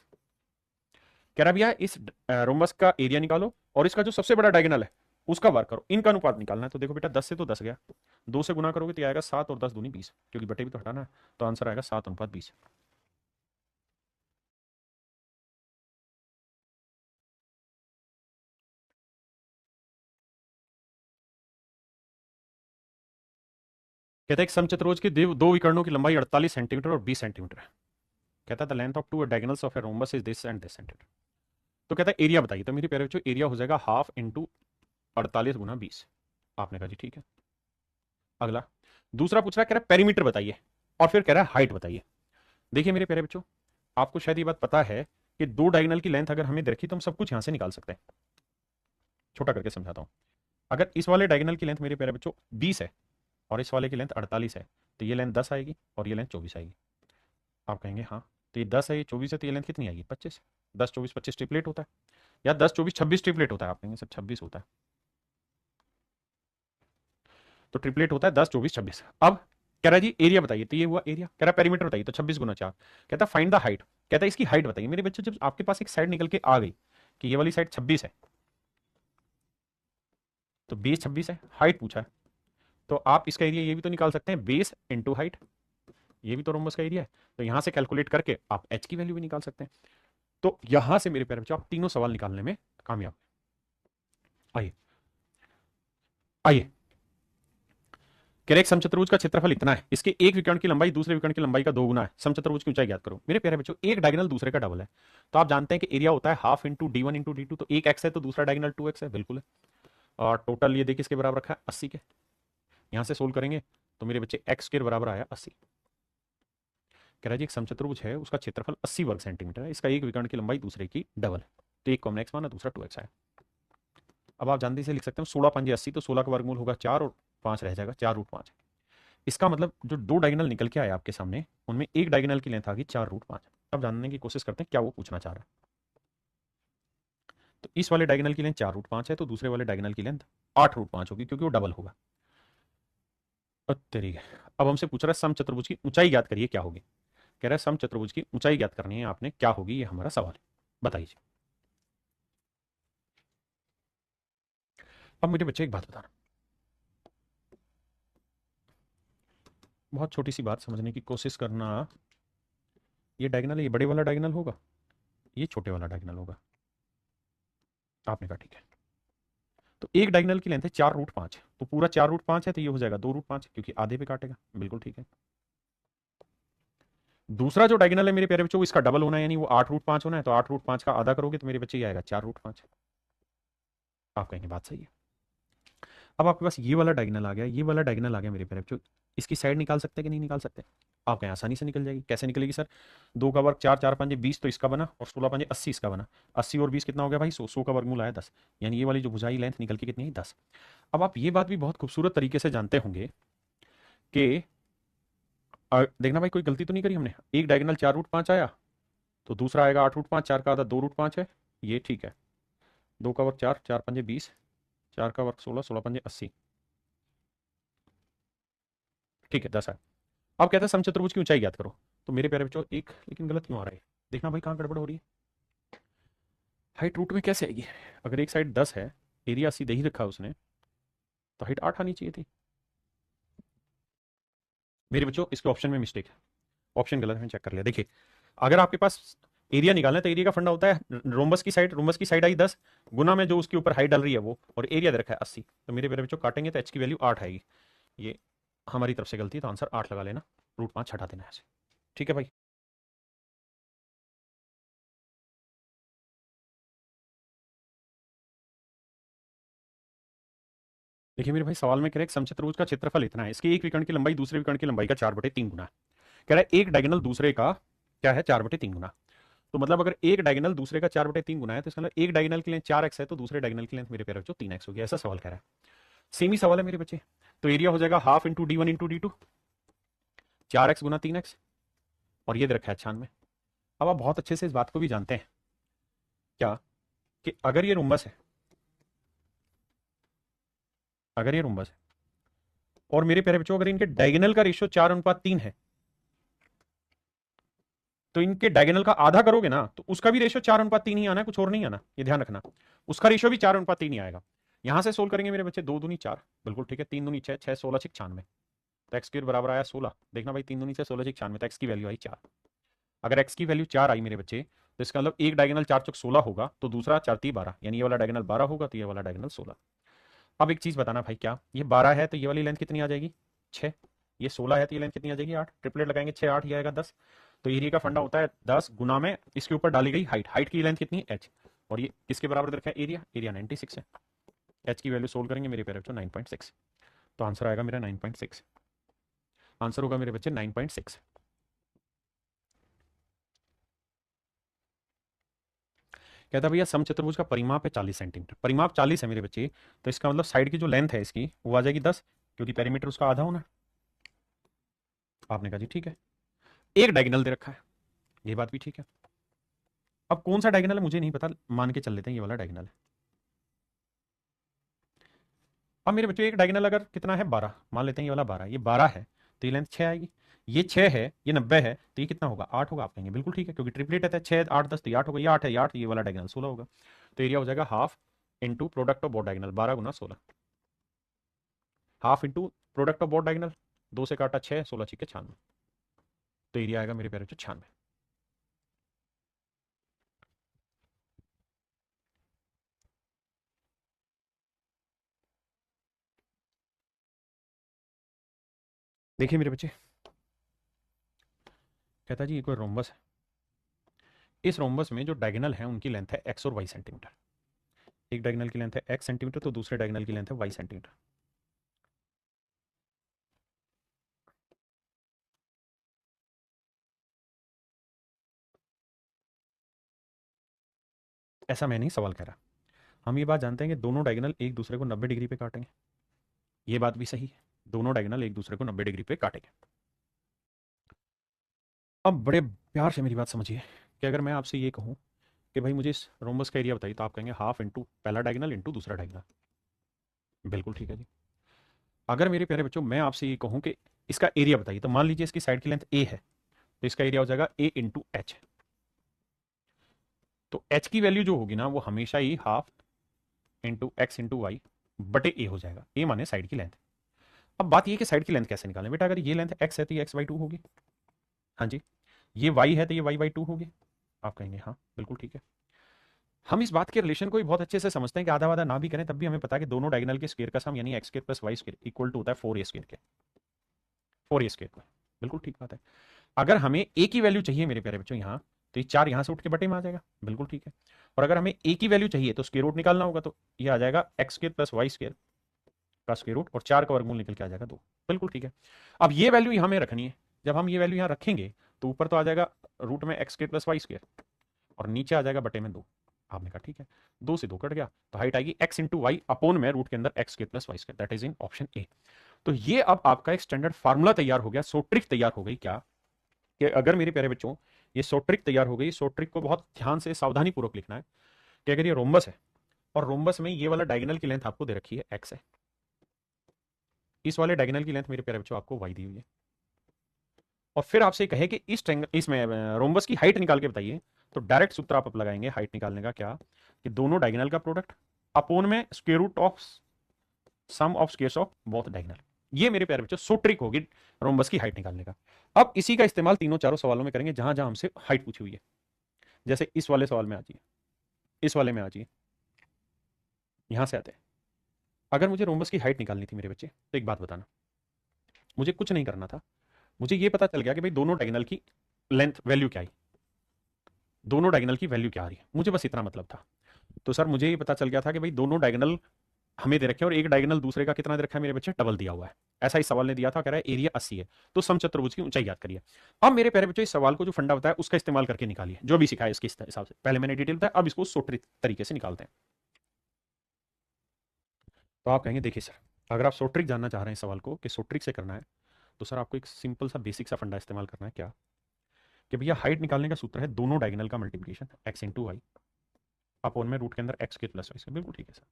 [SPEAKER 1] कह रहा भैया इस रोमबस का एरिया निकालो और इसका जो सबसे बड़ा डायगोनल है उसका वर्ग करो, इनका अनुपात निकालना है। तो देखो बेटा 10 से तो 10 गया, 2 से गुना करोगे तो आएगा 7 और 10 दूनी 20, क्योंकि बटे भी तो हटाना है, तो आंसर आएगा 7:20। कहता है एक समचतुर्भुज के दो विकर्णों की लंबाई 48 सेंटीमीटर और 20 सेंटीमीटर है। कहता है the length of two diagonals of a rhombus is this and this centimetre. तो कहता है एरिया बताइए, तो मेरे प्यारे बच्चों एरिया हो जाएगा हाफ इंटू 48 × 20। आपने कहा जी ठीक है। अगला दूसरा पूछ रहा है, कह रहा है पेरीमीटर बताइए और फिर कह रहा है हाइट बताइए। देखिए मेरे प्यारे बच्चों, आपको शायद ये बात पता है कि दो डायगोनल की लेंथ अगर हमें दे रखी तो हम सब कुछ यहां से निकाल सकते हैं। छोटा करके समझाता हूं। अगर इस वाले डायगोनल की लेंथ मेरे प्यारे बच्चों 20 है और इस वाले की लेंथ 48 है, तो ये लेंथ 10 आएगी और ये लेंथ 24 आएगी। आप कहेंगे हाँ, तो ये 10 है ये 24 है, तो ये लेंथ कितनी आएगी 25। 10 24 25 ट्रिपलेट होता है, या 10 24 26 ट्रिपलेट होता है। आप कहेंगे सर 26 होता है, तो ट्रिपलेट होता है 10 24 26। अब कह रहा है जी एरिया बताइए, तो ये हुआ एरिया। कह रहा है पेरीमीटर बताइए, तो 26 × 4। कहता है फाइंड द हाइट, कहता है इसकी हाइट बताइए। मेरे बच्चे जब आपके पास एक साइड निकल के आ गई कि ये वाली साइड 26 है, तो बेस 26 है, हाइट पूछा है, तो आप इसका एरिया ये भी तो निकाल सकते हैं, बेस इंटू हाइट। ये भी तो रोम्बस का एरिया है, तो यहां से कैलकुलेट करके आप एच की वैल्यू भी निकाल सकते हैं। तो यहां से मेरे प्यारे बच्चों आप तीनों सवाल निकालने में कामयाब। आइए आइए, कह रहे एक समचतुर्भुज का क्षेत्रफल इतना है, इसके एक विकर्ण की लंबाई दूसरे विकर्ण की लंबाई का 2 गुना है, समचतुर्भुज की ऊंचाई ज्ञात करो। मेरे प्यारे बच्चों एक डायगोनल दूसरे का डबल है, तो आप जानते हैं कि एरिया होता है half into D1 into D2। तो एक एक्स है तो दूसरा डायगोनल 2x है, बिल्कुल है। और टोटल ये देखिए इसके बराबर रखा है 80 के। यहां से सोल्व करेंगे तो मेरे बच्चे एक्स के बराबर आया 80। कह रहा है जी एक समचतुर्भुज है उसका क्षेत्रफल 80 वर्ग सेंटीमीटर है, इसका एक विकर्ण की लंबाई दूसरे की डबल है, तो एक को हमने एक्स माना दूसरा 2x आया। अब आप जानते से लिख सकते हैं 16 पंजे 80, तो 16 का वर्गमूल होगा 4 और 5 रह जाएगा, 4√5। इसका मतलब जो दो डायगोनल निकल के आए आपके सामने उनमें एक डायगोनल की लेंथ आ गई 4√5। अब जानने की कोशिश करते हैं क्या वो पूछना चाह रहा है। तो इस वाले डायगोनल की लेंथ 4√5 है, तो दूसरे वाले डायगोनल की लेंथ 8√5 होगी, क्योंकि वो डबल होगा। तरीके अब हमसे पूछ रहा है समचतुर्भुज की ऊंचाई ज्ञात करिए क्या होगी। कह रहा है समचतुर्भुज की ऊंचाई ज्ञात करनी है आपने, क्या होगी ये हमारा सवाल है, बताइए। अब मुझे बच्चे एक बात बताना, बहुत छोटी सी बात समझने की कोशिश करना। ये डायगोनल ये बड़े वाला डायगोनल होगा, ये छोटे वाला डायगोनल होगा। आपने कहा ठीक है। तो एक डायगोनल की लेंथ है 4√5, तो पूरा 4√5 है, तो ये हो जाएगा 2√5, क्योंकि आधे पे काटेगा, बिल्कुल ठीक है। दूसरा जो डायगोनल है मेरे प्यारे बच्चों इसका डबल होना है, यानी वो 8√5 होना है, तो 8√5 का आधा करोगे तो मेरे बच्चे ये आएगा 4√5। आप कहेंगे बात सही है। अब आपके पास ये वाला डायगोनल आ गया, ये वाला डायगोनल आ गया मेरे प्यारे बच्चों, इसकी साइड निकाल सकते हैं कि नहीं निकाल सकते। आप कहें आसानी से निकल जाएगी, कैसे निकलेगी सर। 2 का वर्ग 4 4 पंजे 20, तो इसका बना, और 16 पंजे 80 इसका बना। 80 और 20 कितना हो गया भाई 100, 100 का वर्गमूल आया 10, यानी ये वाली जो भुजाई लेंथ निकल के कितनी है 10। अब आप ये बात भी बहुत खूबसूरत तरीके से जानते होंगे कि देखना भाई कोई गलती तो नहीं करी हमने। एक डायगोनल 4√5 आया, तो दूसरा आएगा 8√5, 4 का आधा 2√5 है, ये ठीक है। 2 का वर्ग 4 4 पंजे 20, 4 का वर्ग 16, 16 पंजे 80, ठीक है 10 है। अब कहते हैं समचतुर्भुज की ऊंचाई ज्ञात करो। तो मेरे प्यारे बच्चों एक लेकिन गलत क्यों आ रहा है, देखना भाई कहाँ गड़बड़ हो रही है। हाइट रूट में कैसे आएगी, अगर एक साइड 10 है, एरिया सीधे ही रखा उसने, तो हाइट 8 आनी चाहिए थी। मेरे बच्चों इसके ऑप्शन में मिस्टेक है, ऑप्शन गलत है, चेक कर लिया। देखिए अगर आपके पास एरिया निकालना है तो एरिया का फंडा होता है रोम्बस की साइड आई 10 गुना में जो उसके ऊपर हाइट डाल रही है वो, और एरिया दे रखा है 80। तो मेरे प्यारे बच्चों काटेंगे तो एच की वैल्यू 8 आएगी। ये हमारी तरफ से गलती है, तो आंसर 8 लगा लेना, √5 हटा देना ऐसे। ठीक है भाई। देखिए मेरे भाई, सवाल में कह रहे हैं समचतुर्भुज का क्षेत्रफल इतना है, इसके एक विकर्ण की लंबाई दूसरे विकर्ण की लंबाई का 4/3 गुना है। कह रहा है एक डायगोनल दूसरे का क्या है, 4/3 गुना। तो मतलब अगर एक डायगोनल दूसरे का 4/3 गुना है तो इसका मतलब एक डायगोनल की लेंथ 4x है तो दूसरे डायगोनल की लेंथ मेरे प्यारे बच्चों 3x होगी। ऐसा सवाल कह रहा है। सेम ही सवाल है मेरे बच्चे। तो एरिया हो जाएगा half into D1 into D2, 4x गुना 3x, और ये दे रखा है 96। अब आप बहुत अच्छे से इस बात को भी जानते हैं क्या, कि अगर ये रोम्बस है, अगर ये रोम्बस है और मेरे प्यारे बच्चों अगर इनके डायगोनल का रेशियो 4:3 है, तो इनके डायगोनल का आधा करोगे ना तो उसका भी रेशियो 4:3 ही आना है, कुछ और नहीं आना, ये ध्यान रखना। उसका रेशियो भी 4:3 ही आएगा। यहां से सोल्व करेंगे मेरे बच्चे, 2 दूनी 4, बिल्कुल ठीक है, 3 दूनी 6, 6 16 6 96, तो एक्स क्यूब बराबर आया 16। देखना भाई 3 दूनी 6 16 6 96, तो एक्स की वैल्यू आई 4। अगर एक्स की वैल्यू 4 आई मेरे बच्चे, तो इसका मतलब एक डायगोनल 4 चौक 16 होगा, तो दूसरा 4 3 12, यानी ये वाला डायगोनल 12 होगा, तो ये वाला डायगोनल 16। अब एक चीज बताना भाई, क्या ये 12 है तो ये वाली लेंथ कितनी आ जाएगी, 6। ये 16 है तो ये लेंथ कितनी आ जाएगी, 8। ट्रिपलेट लगाएंगे 6 8, ये आएगा 10। तो एरिया का फंडा होता है 10 गुना में इसके ऊपर डाली गई हाइट, हाइट की लेंथ कितनी है h, और ये किसके बराबर दे रखा है, एरिया, एरिया 96 है। h की वैल्यू सोल्व करेंगे मेरे प्यारे बच्चों 9.6, तो आंसर आएगा मेरा 9.6। आंसर होगा मेरे बच्चे 9.6। कहता है भैया समचतुर्भुज का परिमाप है 40 सेंटीमीटर, परिमाप 40 है मेरे बच्चे, तो इसका मतलब साइड की जो लेंथ है इसकी वो आ जाएगी 10, क्योंकि पेरीमीटर उसका आधा होना। आपने कहा जी ठीक है। एक डायगोनल दे रखा है, ये बात भी ठीक है। अब कौन सा डायगोनल है मुझे नहीं पता, मान के चल लेते हैं ये वाला डायगोनल है। अब मेरे बच्चों एक डायगोनल अगर कितना है 12, मान लेते हैं ये वाला 12, ये 12 है तो ये लेंथ 6 आएगी। ये 6 है, ये 90 है, तो ये कितना होगा, 8 होगा। आप कहेंगे बिल्कुल ठीक है, क्योंकि ट्रिपलेट है 6 8 10, तो ये 8 होगा, ये 8 है, ये 8, ये वाला डायगोनल 16 होगा। तो एरिया हो जाएगा half into product of both diagonal, 12 Guna 16, half into product of both diagonal, 2 से काटा 6, 16 6 96, तो एरिया आएगा मेरे प्यारे बच्चों 96। देखिए मेरे बच्चे, कहता है जी ये कोई रोम्बस है, इस रोम्बस में जो डायगोनल है उनकी लेंथ है x और y सेंटीमीटर। एक डायगोनल की लेंथ है x सेंटीमीटर तो दूसरे डायगोनल की लेंथ है y सेंटीमीटर। ऐसा मैं नहीं सवाल कह रहा, हम ये बात जानते हैं कि दोनों डायगोनल एक दूसरे को 90 डिग्री पे काटेंगे, ये बात भी सही है, दोनों डायगोनल एक दूसरे को 90 डिग्री पे काटेंगे। अब बड़े प्यार से मेरी बात समझिए, कि अगर मैं आपसे ये कहूँ कि भाई मुझे इस रोम्बस का एरिया बताइए, तो आप कहेंगे हाफ इंटू पहला डायगोनल इंटू दूसरा डायगोनल, बिल्कुल ठीक है जी। अगर मेरे प्यारे बच्चों मैं आपसे ये कहूँ कि इसका एरिया बताइए, तो मान लीजिए इसकी साइड की लेंथ a है, तो इसका एरिया हो जाएगा a इंटू एच। तो h की वैल्यू जो होगी ना वो हमेशा ही half into x into y बटे ए हो जाएगा, ए माने साइड की लेंथ। अब बात ये कि साइड की लेंथ कैसे निकालें बेटा, अगर ये लेंथ x है तो ये x/2 होगी, हाँ जी, ये y है तो ये y/2 होगी। आप कहेंगे हाँ बिल्कुल ठीक है। हम इस बात के रिलेशन को भी बहुत अच्छे से समझते हैं कि आधा वादा ना भी करें तब भी हमें पता है कि दोनों डायगोनल के स्क्वायर का सम यानी x square plus y square equal to होता है 4a स्क्वायर के, 4a स्क्वायर का, बिल्कुल ठीक बात है। अगर हमें a की वैल्यू चाहिए मेरे प्यारे बच्चों यहाँ, तो ये 4 यहाँ से उठ के बटे में आ जाएगा, बिल्कुल ठीक है। और अगर हमें a की वैल्यू चाहिए तो स्क्वायर रूट निकालना होगा, तो ये आ जाएगा x square plus y square का स्क्वायर रूट, और 4 का वर्गमूल निकल के आ जाएगा 2, बिल्कुल ठीक है। अब ये वैल्यू यहाँ में रखनी है, जब हम ये वैल्यू यहाँ रखेंगे तो ऊपर तो आ जाएगा रूट में X square plus Y square, और नीचे आ जाएगा बटे में 2। आपने कहा ठीक है, 2 से 2 कट गया, तो हाइट आएगी x इंटू वाई अपोन में रूट के अंदर X square plus Y square, that is in option A. तो ये अब आपका एक स्टैंडर्ड फार्मूला तैयार हो गया, सो ट्रिक तैयार हो गई क्या, कि अगर मेरे प्यारे बच्चों ये सो ट्रिक तैयार हो गई, सो ट्रिक को बहुत ध्यान से सावधानी पूर्वक लिखना है, कि अगर ये रोम्बस है और रोम्बस में ये वाला डायगोनल की लेंथ आपको दे रखी है x है, इस वाले डायगोनल की लेंथ मेरे प्यारे बच्चों आपको y दी हुई है, और फिर आपसे कहे कि इस ट्रायंगल इसमें रोम्बस की हाइट निकाल के बताइए, तो डायरेक्ट सूत्र आप लगाएंगे हाइट निकालने का, क्या कि दोनों डायगोनल का प्रोडक्ट अपोन में square root of sum of squares of both diagonal. ये मेरे प्यारे बच्चों सो ट्रिक होगी रोम्बस की हाइट निकालने का। अब इसी का इस्तेमाल तीनों चारों सवालों में करेंगे जहां जहां हमसे हाइट पूछी हुई है। जैसे इस वाले सवाल में आ जाइए, इस वाले में आ जाइए, यहां से आते हैं। अगर मुझे रोम्बस की हाइट निकालनी थी मेरे बच्चे, तो एक बात बताना, मुझे कुछ नहीं करना था, मुझे ये पता चल गया कि भाई दोनों डायगोनल की लेंथ वैल्यू क्या आई, दोनों डायगोनल की वैल्यू क्या आ रही है, मुझे बस इतना मतलब था। तो सर मुझे ये पता चल गया था कि भाई दोनों डायगोनल हमें दे रखे हैं और एक डायगोनल दूसरे का कितना दे रखा है मेरे बच्चे, डबल दिया हुआ है। ऐसा इस सवाल ने दिया था, कह रहा है एरिया 80 है, तो समचतुर्भुज की ऊंचाई याद करिए। अब मेरे प्यारे बच्चों इस सवाल को जो फंडा बताया उसका इस्तेमाल करके निकालिए, जो भी सिखाया इसके हिसाब से। पहले मैंने डिटेल बताया, अब इसको सोट तरीके से निकालते हैं। तो आप कहेंगे देखिए सर, अगर आप शॉर्ट ट्रिक जानना चाह रहे हैं सवाल को कि शॉर्ट ट्रिक से करना है, तो सर आपको एक सिंपल सा बेसिक सा फंडा इस्तेमाल करना है। क्या कि भैया हाइट निकालने का सूत्र है दोनों डायगोनल का multiplication X into Y upon में रूट के अंदर एक्स के प्लस वाई। बिल्कुल ठीक है सर।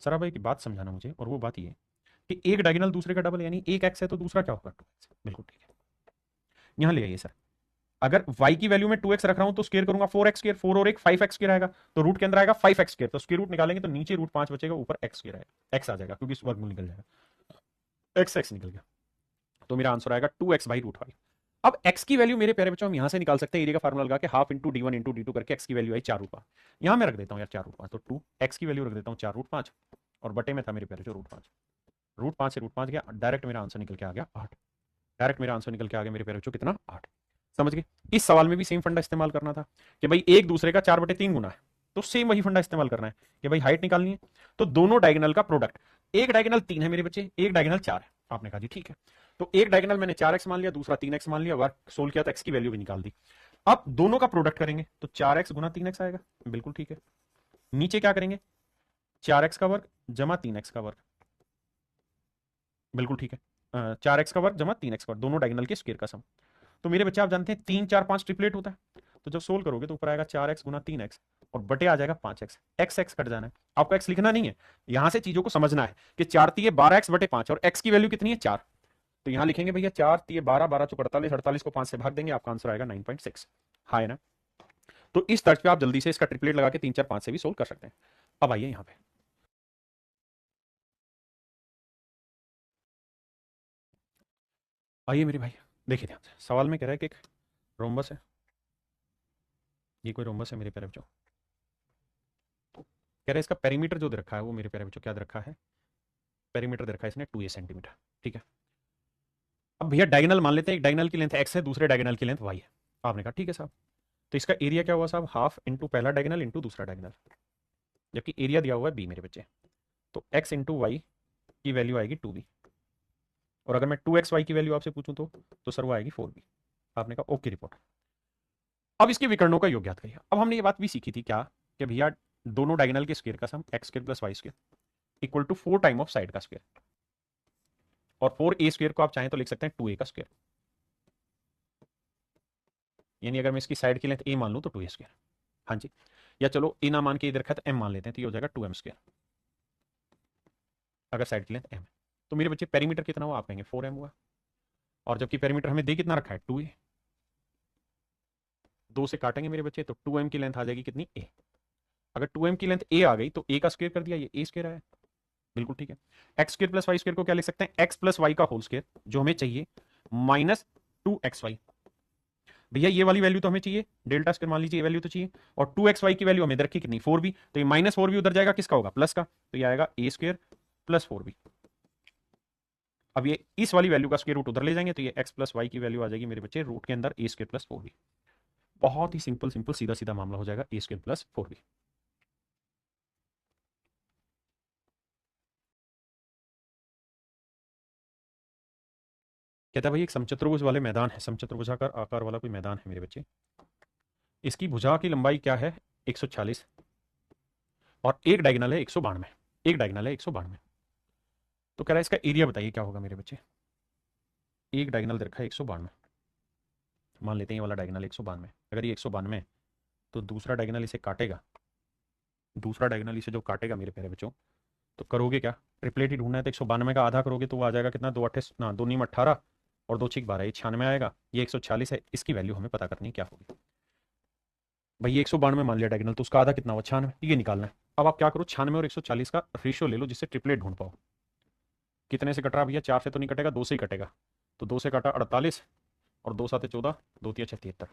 [SPEAKER 1] सर अब एक बात समझाना मुझे, और वो बात ये कि एक डायगोनल दूसरे का डबल, यानी एक एक्स है तो दूसरा क्या होगा, 2x। बिल्कुल ठीक है। यहां ले आइए सर, अगर y की वैल्यू में 2x रख रहा हूं तो स्क्वायर करूंगा 4x स्क्वायर, 4 और एक 5x स्क्वायर आएगा, तो रूट के अंदर आएगा 5x स्क्वायर, तो स्क्वायर रूट निकालेंगे तो नीचे रूट 5 बचेगा, ऊपर x स्क्वायर आएगा, x आ जाएगा क्योंकि वर्गमूल निकल जाएगा, x निकल गया, तो मेरा आंसर आएगा 2x बाई रूट 5। अब x की वैल्यू मेरे प्यारे बच्चों हम यहां से निकाल सकते हैं, एरिया का फार्मूला लगा के half into d1 into d2 करके x की वैल्यू आई 4 रूट 5। यहां मैं रख देता हूं यार 4 रूट 5, तो 2x की वैल्यू रख देता हूं 4 रूट 5, और बटे में था मेरे प्यारे जो रूट 5 से रूट 5 गया, डायरेक्ट मेरा आंसर निकल के आ गया 8। डायरेक्ट मेरा आंसर निकल के आ गया मेरे प्यारे बच्चों कितना, 8। समझ गए। इस सवाल में भी सेम फंडा इस्तेमाल करना था कि भाई एक दूसरे का 4/3 गुना है, तो सेम वही फंडा इस्तेमाल करना है कि भाई हाइट निकालनी है, तो दोनों डायगोनल का प्रोडक्ट, एक डायगोनल 3 है मेरे बच्चे, एक डायगोनल 4 है। आपने कहा जी ठीक है, तो एक डायगोनल मैंने 4x मान लिया, दूसरा 3x मान लिया, वर्क सोल्व किया तो x की वैल्यू भी निकाल दी। अब दोनों का प्रोडक्ट करेंगे तो 4x गुना 3x आएगा। बिल्कुल ठीक है। नीचे क्या करेंगे, 4x का वर्ग जमा 3x का वर्ग। बिल्कुल ठीक है। 4x का वर्ग जमा 3x का वर्ग, दोनों डायगोनल के स्क्वायर का सम। तो मेरे बच्चे आप जानते हैं 3 4 5 ट्रिपलेट होता है, तो जब सोल्व करोगे तो ऊपर आएगा 4x गुना 3x और बटे आ जाएगा 5x। x कट जाना है, आपको x लिखना नहीं है, यहां से चीजों को समझना है कि 4 तिये 12x बटे 5 और x की वैल्यू कितनी है 4, तो यहां लिखेंगे भैया 4 तिये 12, 12 चौक 48, 48 को 5 से भाग देंगे, आपका आंसर आएगा 9.6। हाँ है ना। तो इस तर्ज पे आप जल्दी से इसका ट्रिपलेट लगा के 3 4 5 से भी सोल्व कर सकते हैं। अब आइए यहां पे, आइए मेरे भाई, देखिए ध्यान से, सवाल में कह रहा है कि एक रोम्बस है, ये कोई रोम्बस है मेरे प्यारे बच्चों, कह रहा है इसका पेरीमीटर जो दे रखा है वो मेरे प्यारे बच्चों क्या दे रखा है, पेरीमीटर दे रखा है इसने 2a सेंटीमीटर। ठीक है। अब भैया डायगोनल मान लेते हैं, एक डायगोनल की लेंथ x है, दूसरे डायगोनल की लेंथ y है। आपने कहा ठीक है साहब, तो इसका एरिया क्या हुआ साहब, हाफ इंटू पहला डायगोनल इंटू दूसरा डायगोनल, जबकि एरिया दिया हुआ है b मेरे बच्चे, तो x इंटू वाई की वैल्यू आएगी 2b, और अगर मैं 2xy की वैल्यू आपसे पूछूं तो सर वो आएगी 4b। आपने कहा ओके रिपोर्ट। अब इसके विकर्णों का योग ज्ञात करिए। अब हमने ये बात भी सीखी थी क्या कि भैया दोनों डायगोनल के स्क्वायर का sum x square plus Y square equal to 4 time of side का स्क्वायर, और 4a स्क्वायर को आप चाहें तो लिख सकते हैं 2a का स्क्वायर, यानी अगर मैं इसकी साइड की लेंथ a मान लूं तो 2a स्क्वायर। हाँ जी, या चलो a ना मान के इधर रखा तो m मान लेते हैं, तो ये हो जाएगा 2m स्क्वायर, अगर साइड की लेंथ m है। तो मेरे बच्चे पेरीमीटर कितना हुआ, आप कहेंगे 4m हुआ, और जबकि पेरीमीटर हमें दे कितना रखा है 2a, 2 से काटेंगे मेरे बच्चे तो 2m की लेंथ आ जाएगी कितनी, a। अगर 2m की लेंथ a आ गई तो a का स्क्वायर कर दिया, ये a स्क्वायर आया। बिल्कुल ठीक है। X square plus Y square को क्या लिख सकते हैं, एक्स प्लस वाई का होल स्क्वायर, जो हमें चाहिए माइनस 2xy। भैया ये वाली वैल्यू तो हमें चाहिए, डेल्टा स्क्वायर मान लीजिए, ये वैल्यू तो चाहिए, और 2xy की वैल्यू हमें इधर रखी कितनी 4b, तो ये माइनस 4b उधर जाएगा, किसका होगा, प्लस का, तो ये आएगा a स्क्वायर प्लस 4b। अब ये इस वाली वैल्यू का स्क्वायर रूट उधर ले जाएंगे, तो ये x प्लस वाई की वैल्यू आ जाएगी मेरे बच्चे रूट के अंदर a स्क्वायर प्लस 4b। बहुत ही सिंपल सिंपल सीधा सीधा मामला हो जाएगा, a स्क्वायर प्लस 4b। कहता है भाई एक समचतुर्भुज वाले मैदान है, समचतुर्भुजाकार आकार वाला कोई मैदान है मेरे बच्चे, इसकी भुजा की लंबाई क्या है 140, और एक डायगोनल है 192, एक डायगोनल है 192, तो कह रहा है इसका एरिया बताइए क्या होगा मेरे बच्चे। एक डायगोनल दे रखा है 192, मान लेते हैं ये वाला डायगोनल 192, अगर ये 192 तो दूसरा डायगोनल इसे काटेगा, दूसरा डायगोनल इसे जो काटेगा मेरे प्यारे बच्चों, तो करोगे क्या, ट्रिपलेट ही ढूंढना है, तो 192 का आधा करोगे तो वो आ जाएगा कितना, 2 ना 2 नीम 18 और 2 6 12, ये 96 आएगा, ये 140 है, इसकी वैल्यू हमें पता करनी क्या होगी। भाई ये 192 मान लिया डायगोनल, तो उसका आधा कितना हुआ 96, ये निकालना है। अब आप क्या करो, 96 और 140 का रेशियो ले लो जिससे ट्रिपलेट ढूंढ पाओ। कितने से कट रहा भैया, 4 से तो नहीं कटेगा, 2 से ही कटेगा, तो 2 से काटा 48 और 2 7 14, 2 3 73,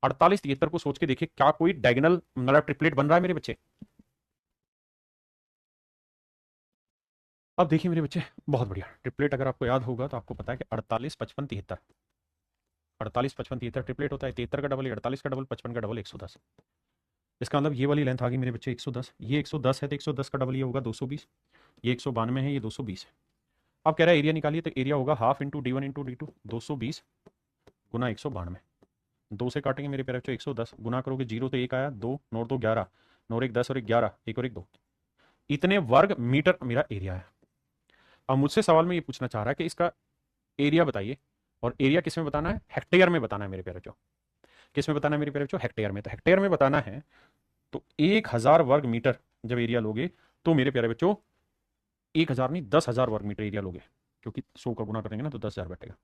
[SPEAKER 1] 48 73 को सोच के देखिए क्या कोई डायगोनल मतलब ट्रिपलेट बन रहा है मेरे बच्चे। अब देखिए मेरे बच्चे, बहुत बढ़िया ट्रिपलेट अगर आपको याद होगा तो आपको पता है कि 48 55 73, 48 55 73 ट्रिपलेट होता है, 73 का डबल 48 का डबल 55 का डबल 110। इसका मतलब ये वाली लेंथ आ गई मेरे बच्चे 110, ये 110 है तो 110 का डबल ये होगा 220, ये 192 है, ये 220 है। अब कह रहा है एरिया निकालिए, तो एरिया होगा half into D1 into D2, 220 गुना 192, दो से काटेंगे मेरे प्यारे बच्चों, 110 गुना करोगे, जीरो तो एक आया, दो नौ तो 11, नौ एक 10 और एक 11, एक और एक 2, इतने वर्ग मीटर मेरा एरिया है। अब मुझसे सवाल में ये पूछना चाह रहा है कि इसका एरिया बताइए, और एरिया किस में बताना है, हेक्टेयर में बताना है मेरे प्यारे बच्चों। किस में बताना है मेरे प्यारे बच्चों, हेक्टेयर में। तो हेक्टेयर में बताना है तो 1000 वर्ग मीटर जब एरिया लोगे तो मेरे प्यारे बच्चों 1000 नहीं 10,000 वर्ग मीटर एरिया लोगे, क्योंकि 100 का गुना करेंगे ना तो 10,000 बैठेगा।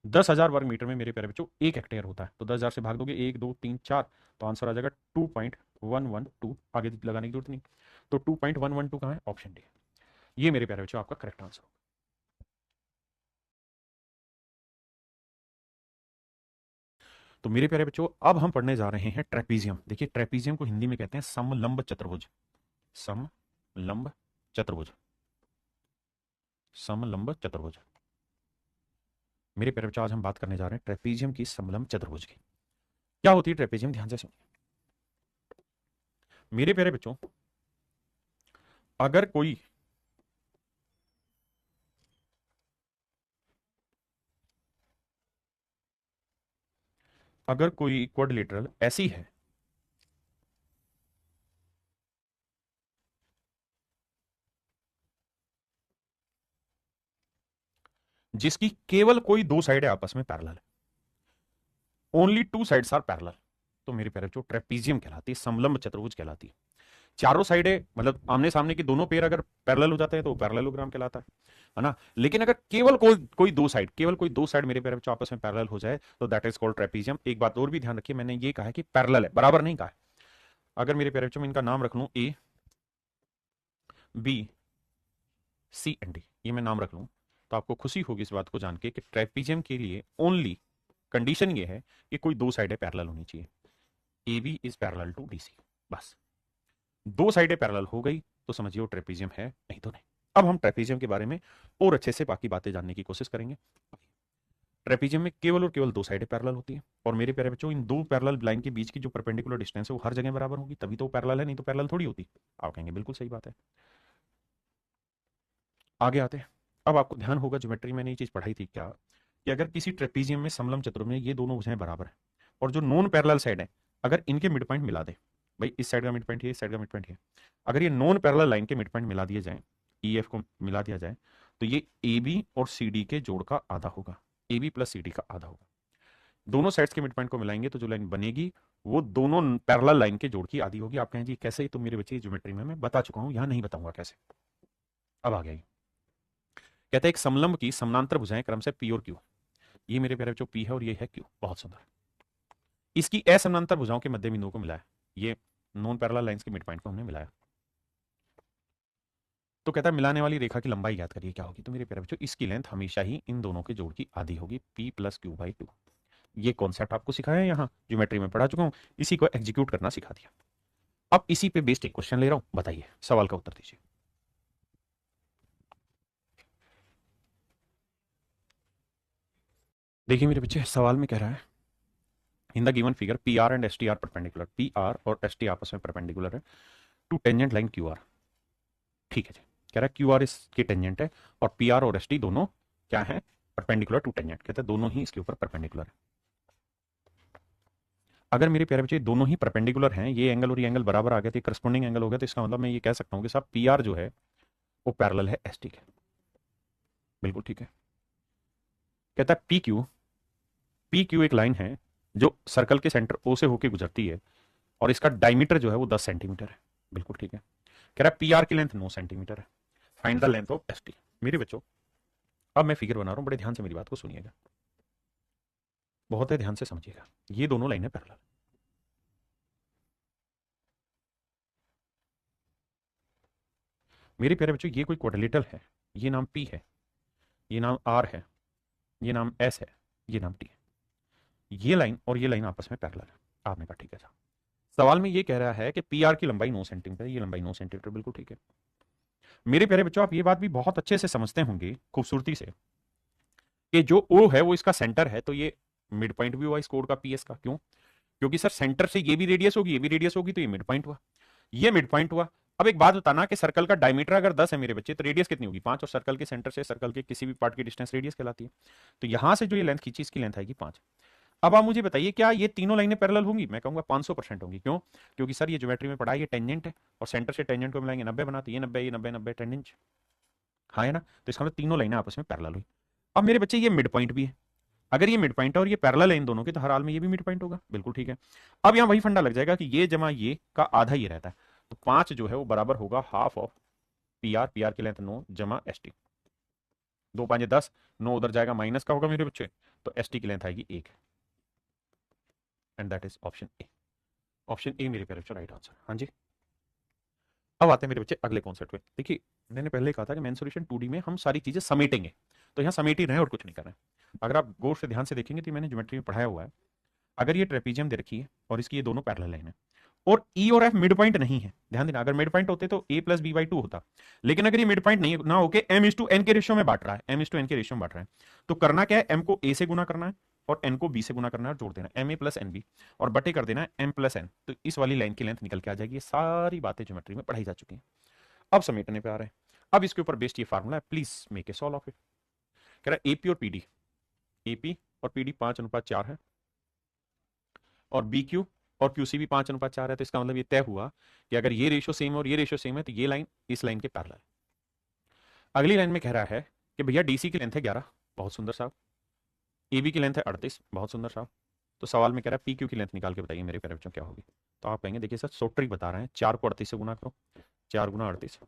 [SPEAKER 1] 10,000 वर्ग मीटर में मेरे प्यारे बच्चों एक हेक्टेयर होता है, तो 10,000 से भाग दोगे, 1 2 3 4, तो आंसर आ जाएगा 2.112, आगे लगाने की जरूरत नहीं। तो 2.112 कहाँ है, ऑप्शन डी। ये मेरे प्यारे बच्चों आपका करेक्ट आंसर होगा। तो मेरे प्यारे बच्चों अब हम पढ़ने जा रहे हैं ट्रेपीजियम। देखिए ट्रेपीजियम को हिंदी में कहते हैं समलंब चतुर्भुज, समलंब चतुर्भुज, समलंब चतुर्भुज। मेरे प्यारे बच्चों आज हम बात करने जा रहे हैं ट्रेपीजियम की समलंब चतुर्भुज की। क्या होती है ट्रेपीजियम, ध्यान से सुनिए मेरे प्यारे बच्चों। अगर कोई अगर कोई क्वाड्रिलेटरल ऐसी है जिसकी केवल कोई दो साइड है आपस में parallel, only two sides are parallel, तो मेरे प्यारे बच्चों ट्रेपीजियम कहलाती है, समलंब चतुर्भुज कहलाती है। चारों साइडें मतलब आमने सामने की दोनों पेयर अगर पैरेलल हो जाते हैं तो पैरेललोग्राम कहलाता है ना। लेकिन अगर केवल कोई दो साइड, केवल कोई दो साइड मेरे प्यारे बच्चों आपस में पैरेलल हो जाए तो दैट इज कॉल्ड ट्रेपीजियम। एक बात और भी ध्यान रखिए, मैंने ये कहा है कि पैरेलल है, बराबर नहीं कहा है। अगर मेरे प्यारे बच्चों में इनका नाम रख लूं A B C and D, ये मैं नाम रख लूं, तो आपको खुशी होगी इस बात को जान के कि ट्रेपीजियम के लिए ओनली कंडीशन ये है कि कोई दो साइडें पैरेलल होनी चाहिए, A B is parallel to D C, बस। दो साइडें पैरेलल हो गई तो समझिए वो ट्रेपीजियम है, नहीं तो नहीं। अब हम ट्रेपीजियम के बारे में और अच्छे से बाकी बातें जानने की कोशिश करेंगे। ट्रेपीजियम में केवल और केवल दो साइडें पैरेलल होती हैं, और मेरे प्यारे बच्चों इन दो पैरेलल लाइन के बीच की जो परपेंडिकुलर डिस्टेंस है वो हर जगह बराबर होगी, तभी तो पैरेलल है, नहीं तो पैरेलल थोड़ी होती। आप कहेंगे बिल्कुल सही बात है। आगे आते हैं। अब आपको ध्यान होगा ज्योमेट्री में ये चीज पढ़ाई थी क्या, कि अगर किसी ट्रेपीजियम में समलंब चतुर्भुज में ये दोनों भुजाएं बराबर है और जो नॉन पैरेलल साइड है अगर इनके मिड पॉइंट मिला दे, भाई इस साइड का मिड पॉइंट है, इस साइड का मिड पॉइंट है, अगर ये नॉन पैरेलल लाइन के मिड पॉइंट मिला दिए जाए, ई एफ को मिला दिया जाए, तो ये ए बी और सी डी के जोड़ का आधा होगा, A B plus C D का आधा होगा। दोनों साइड्स के मिड पॉइंट को मिलाएंगे तो जो लाइन बनेगी वो दोनों पैरेलल लाइन के जोड़ की आधी होगी। आप कहें जी कैसे, तो मेरे बच्चे ज्योमेट्री में मैं बता चुका हूं, यहां नहीं बताऊंगा कैसे। अब आ गया, कहते हैं एक समलंब की समानांतर भुजाएं क्रमशः पी और क्यू, ये मेरे प्यारे बच्चों पी है और ये है क्यू, बहुत सुंदर। इसकी असमानांतर भुजाओं के मध्य बिंदुओं को मिलाया, ये नॉन पैरेलल लाइंस के मिड पॉइंट को हमने मिलाया। तो कहता है मिलाने वाली रेखा की लंबाई याद करिए क्या होगी, तो मेरे प्यारे बच्चों इसकी लेंथ हमेशा ही इन दोनों के जोड़ की आधी होगी, P plus Q by two. ये कॉन्सेप्ट आपको सिखाया है, यहाँ ज्योमेट्री में पढ़ा चुका हूं, इसी को एग्जीक्यूट करना सिखा दिया। अब इसी पे बेस्ड एक क्वेश्चन ले रहा हूं, बताइए, सवाल का उत्तर दीजिए। देखिए मेरे बच्चे सवाल में कह रहा है in the given figure P R and S T are perpendicular, P R और एस टी आपस में परपेंडिकुलर है to tangent line Q R. ठीक है जी, कह रहा है क्यू आर इसके टेंजेंट है और पी आर और एस टी दोनों क्या है, परपेंडिकुलर टू टेंजेंट, कहते हैं दोनों ही इसके ऊपर परपेंडिकुलर है। अगर मेरे प्यारे बच्चे दोनों ही परपेंडिकुलर हैं, ये एंगल और ये एंगल बराबर आ गया, तो करस्पॉन्डिंग एंगल हो गया, तो इसका मतलब मैं ये कह सकता हूं कि साहब पी आर जो है वो पैरेलल है एस टी के, बिल्कुल ठीक है। कहता है पी क्यू एक लाइन है जो सर्कल के सेंटर ओ से होकर गुजरती है और इसका डायमीटर जो है वो 10 सेंटीमीटर है, बिल्कुल ठीक है। कह रहा है पी आर की लेंथ 9 सेंटीमीटर है, find the length of S T. मेरे बच्चों अब मैं फिगर बना रहा हूं, बड़े ध्यान से मेरी बात को सुनिएगा, बहुत है ध्यान से समझिएगा। ये दोनों लाइनें पैरेलल, मेरे प्यारे बच्चों ये कोई क्वाड्रिलेटरल है, ये नाम पी है, ये नाम आर है, ये नाम एस है, ये नाम टी है, ये लाइन और ये लाइन आपस में पैरेलल है। आपने कहा ठीक है साहब, सवाल में ये कह रहा है कि पी आर की लंबाई 9 सेंटीमीटर, ये लंबाई 9 सेंटीमीटर, बिल्कुल ठीक है। मेरे प्यारे बच्चों आप ये बात भी बहुत अच्छे से समझते होंगे खूबसूरती से कि जो ओ है वो इसका सेंटर है, तो ये मिड पॉइंट भी हुआ इस कोड का पी एस का, क्यों, क्योंकि सर सेंटर से ये भी रेडियस होगी, ये भी रेडियस होगी, तो ये मिड पॉइंट हुआ, ये मिड पॉइंट हुआ। अब एक बात बताना कि सर्कल का डायमीटर अगर 10 है मेरे बच्चे, तो रेडियस कितनी होगी 5, और सर्कल के सेंटर से सर्कल के किसी भी पार्ट की डिस्टेंस रेडियस कहलाती है। तो यहां से जो ये लेंथ खींची, इसकी लेंथ आएगी 5। अब आप मुझे बताइए क्या ये तीनों लाइनें पैरेलल होंगी? मैं कहूंगा 500% होंगी। क्यों? क्योंकि सर ये ज्योमेट्री में पढ़ा है, ये टेंजेंट है, और सेंटर से टेंजेंट को मिलाएंगे 90 बनाते, ये 90, ये 90, 90 टेंजेंट। हाँ है ना? तो इसका मतलब तीनों लाइनें आपस में पैरेलल हुई। अब मेरे बच्चे ये मिड पॉइंट भी है, अगर ये मिड पॉइंट है और ये पैरेलल है इन दोनों के, तो हर हाल में ये भी मिड पॉइंट होगा। बिल्कुल ठीक है। अब यहां वही फंडा लग जाएगा कि ये जमा ये का आधा ये रहता है, तो 5 जो है वो बराबर होगा half of P R, P R की लेंथ 9 जमा एस टी, 2 5 10, 9 उधर जाएगा माइनस का होगा मेरे बच्चे, तो एस टी की लेंथ आएगी 1, and that is option A. Option A मेरे प्यारे राइट आंसर। हाँ जी। अब आते हैं मेरे बच्चे अगले कॉन्सेप्ट पे। देखिए मैंने पहले कहा था कि मेन सॉल्यूशन 2D में हम सारी चीजें समेटेंगे, तो यहाँ समेट ही रहे हैं और कुछ नहीं कर रहे हैं। अगर आप गौर से ध्यान से देखेंगे तो मैंने ज्योमेट्री में पढ़ाया हुआ है, अगर ये ट्रेपीजियम दे रखी है और इसकी ये दोनों पैरेलल लाइन है, और ई और एफ मिड पॉइंट नहीं है, ध्यान देना, अगर मिड पॉइंट होते तो ए प्लस बी बाई 2 होता, लेकिन अगर ये मिड पॉइंट नहीं ना होके एम इज टू एन के रेशियो में बांट रहा है, एम इज टू एन के रेशियो में बांट रहा है, तो करना क्या है, एम को ए से गुना करना है और एन को बी से गुना करना है और जोड़ देना M A plus N B, और बटे कर देना है एम प्लस एन, तो इस वाली लाइन की लेंथ निकल के आ जाएगी। ये सारी बातें ज्योमेट्री में पढ़ाई जा चुकी हैं। अब समेटने पे आ रहे हैं। अब इसके ऊपर बेस्ड ये फार्मूला है, please make A solve of it. कह रहा है एपी और पीडी, एपी और पीडी 5:4 है, और बी क्यू और क्यूसी भी 5:4 है, तो इसका मतलब ये तय हुआ कि अगर ये रेशियो सेम और ये रेशियो सेम है, तो ये लाइन इस लाइन के पैरेलल है। अगली लाइन में कह रहा है कि भैया डीसी की लेंथ है 11, बहुत सुंदर साहब, एबी की लेंथ है 38, बहुत सुंदर साहब, तो सवाल में कह रहा है पी क्यू की लेंथ निकाल के बताइए मेरे प्यारे बच्चों क्या होगी। तो आप कहेंगे देखिए सर सोट्रिक बता रहे हैं, 4 को 38 से गुना करो, 4 गुना 38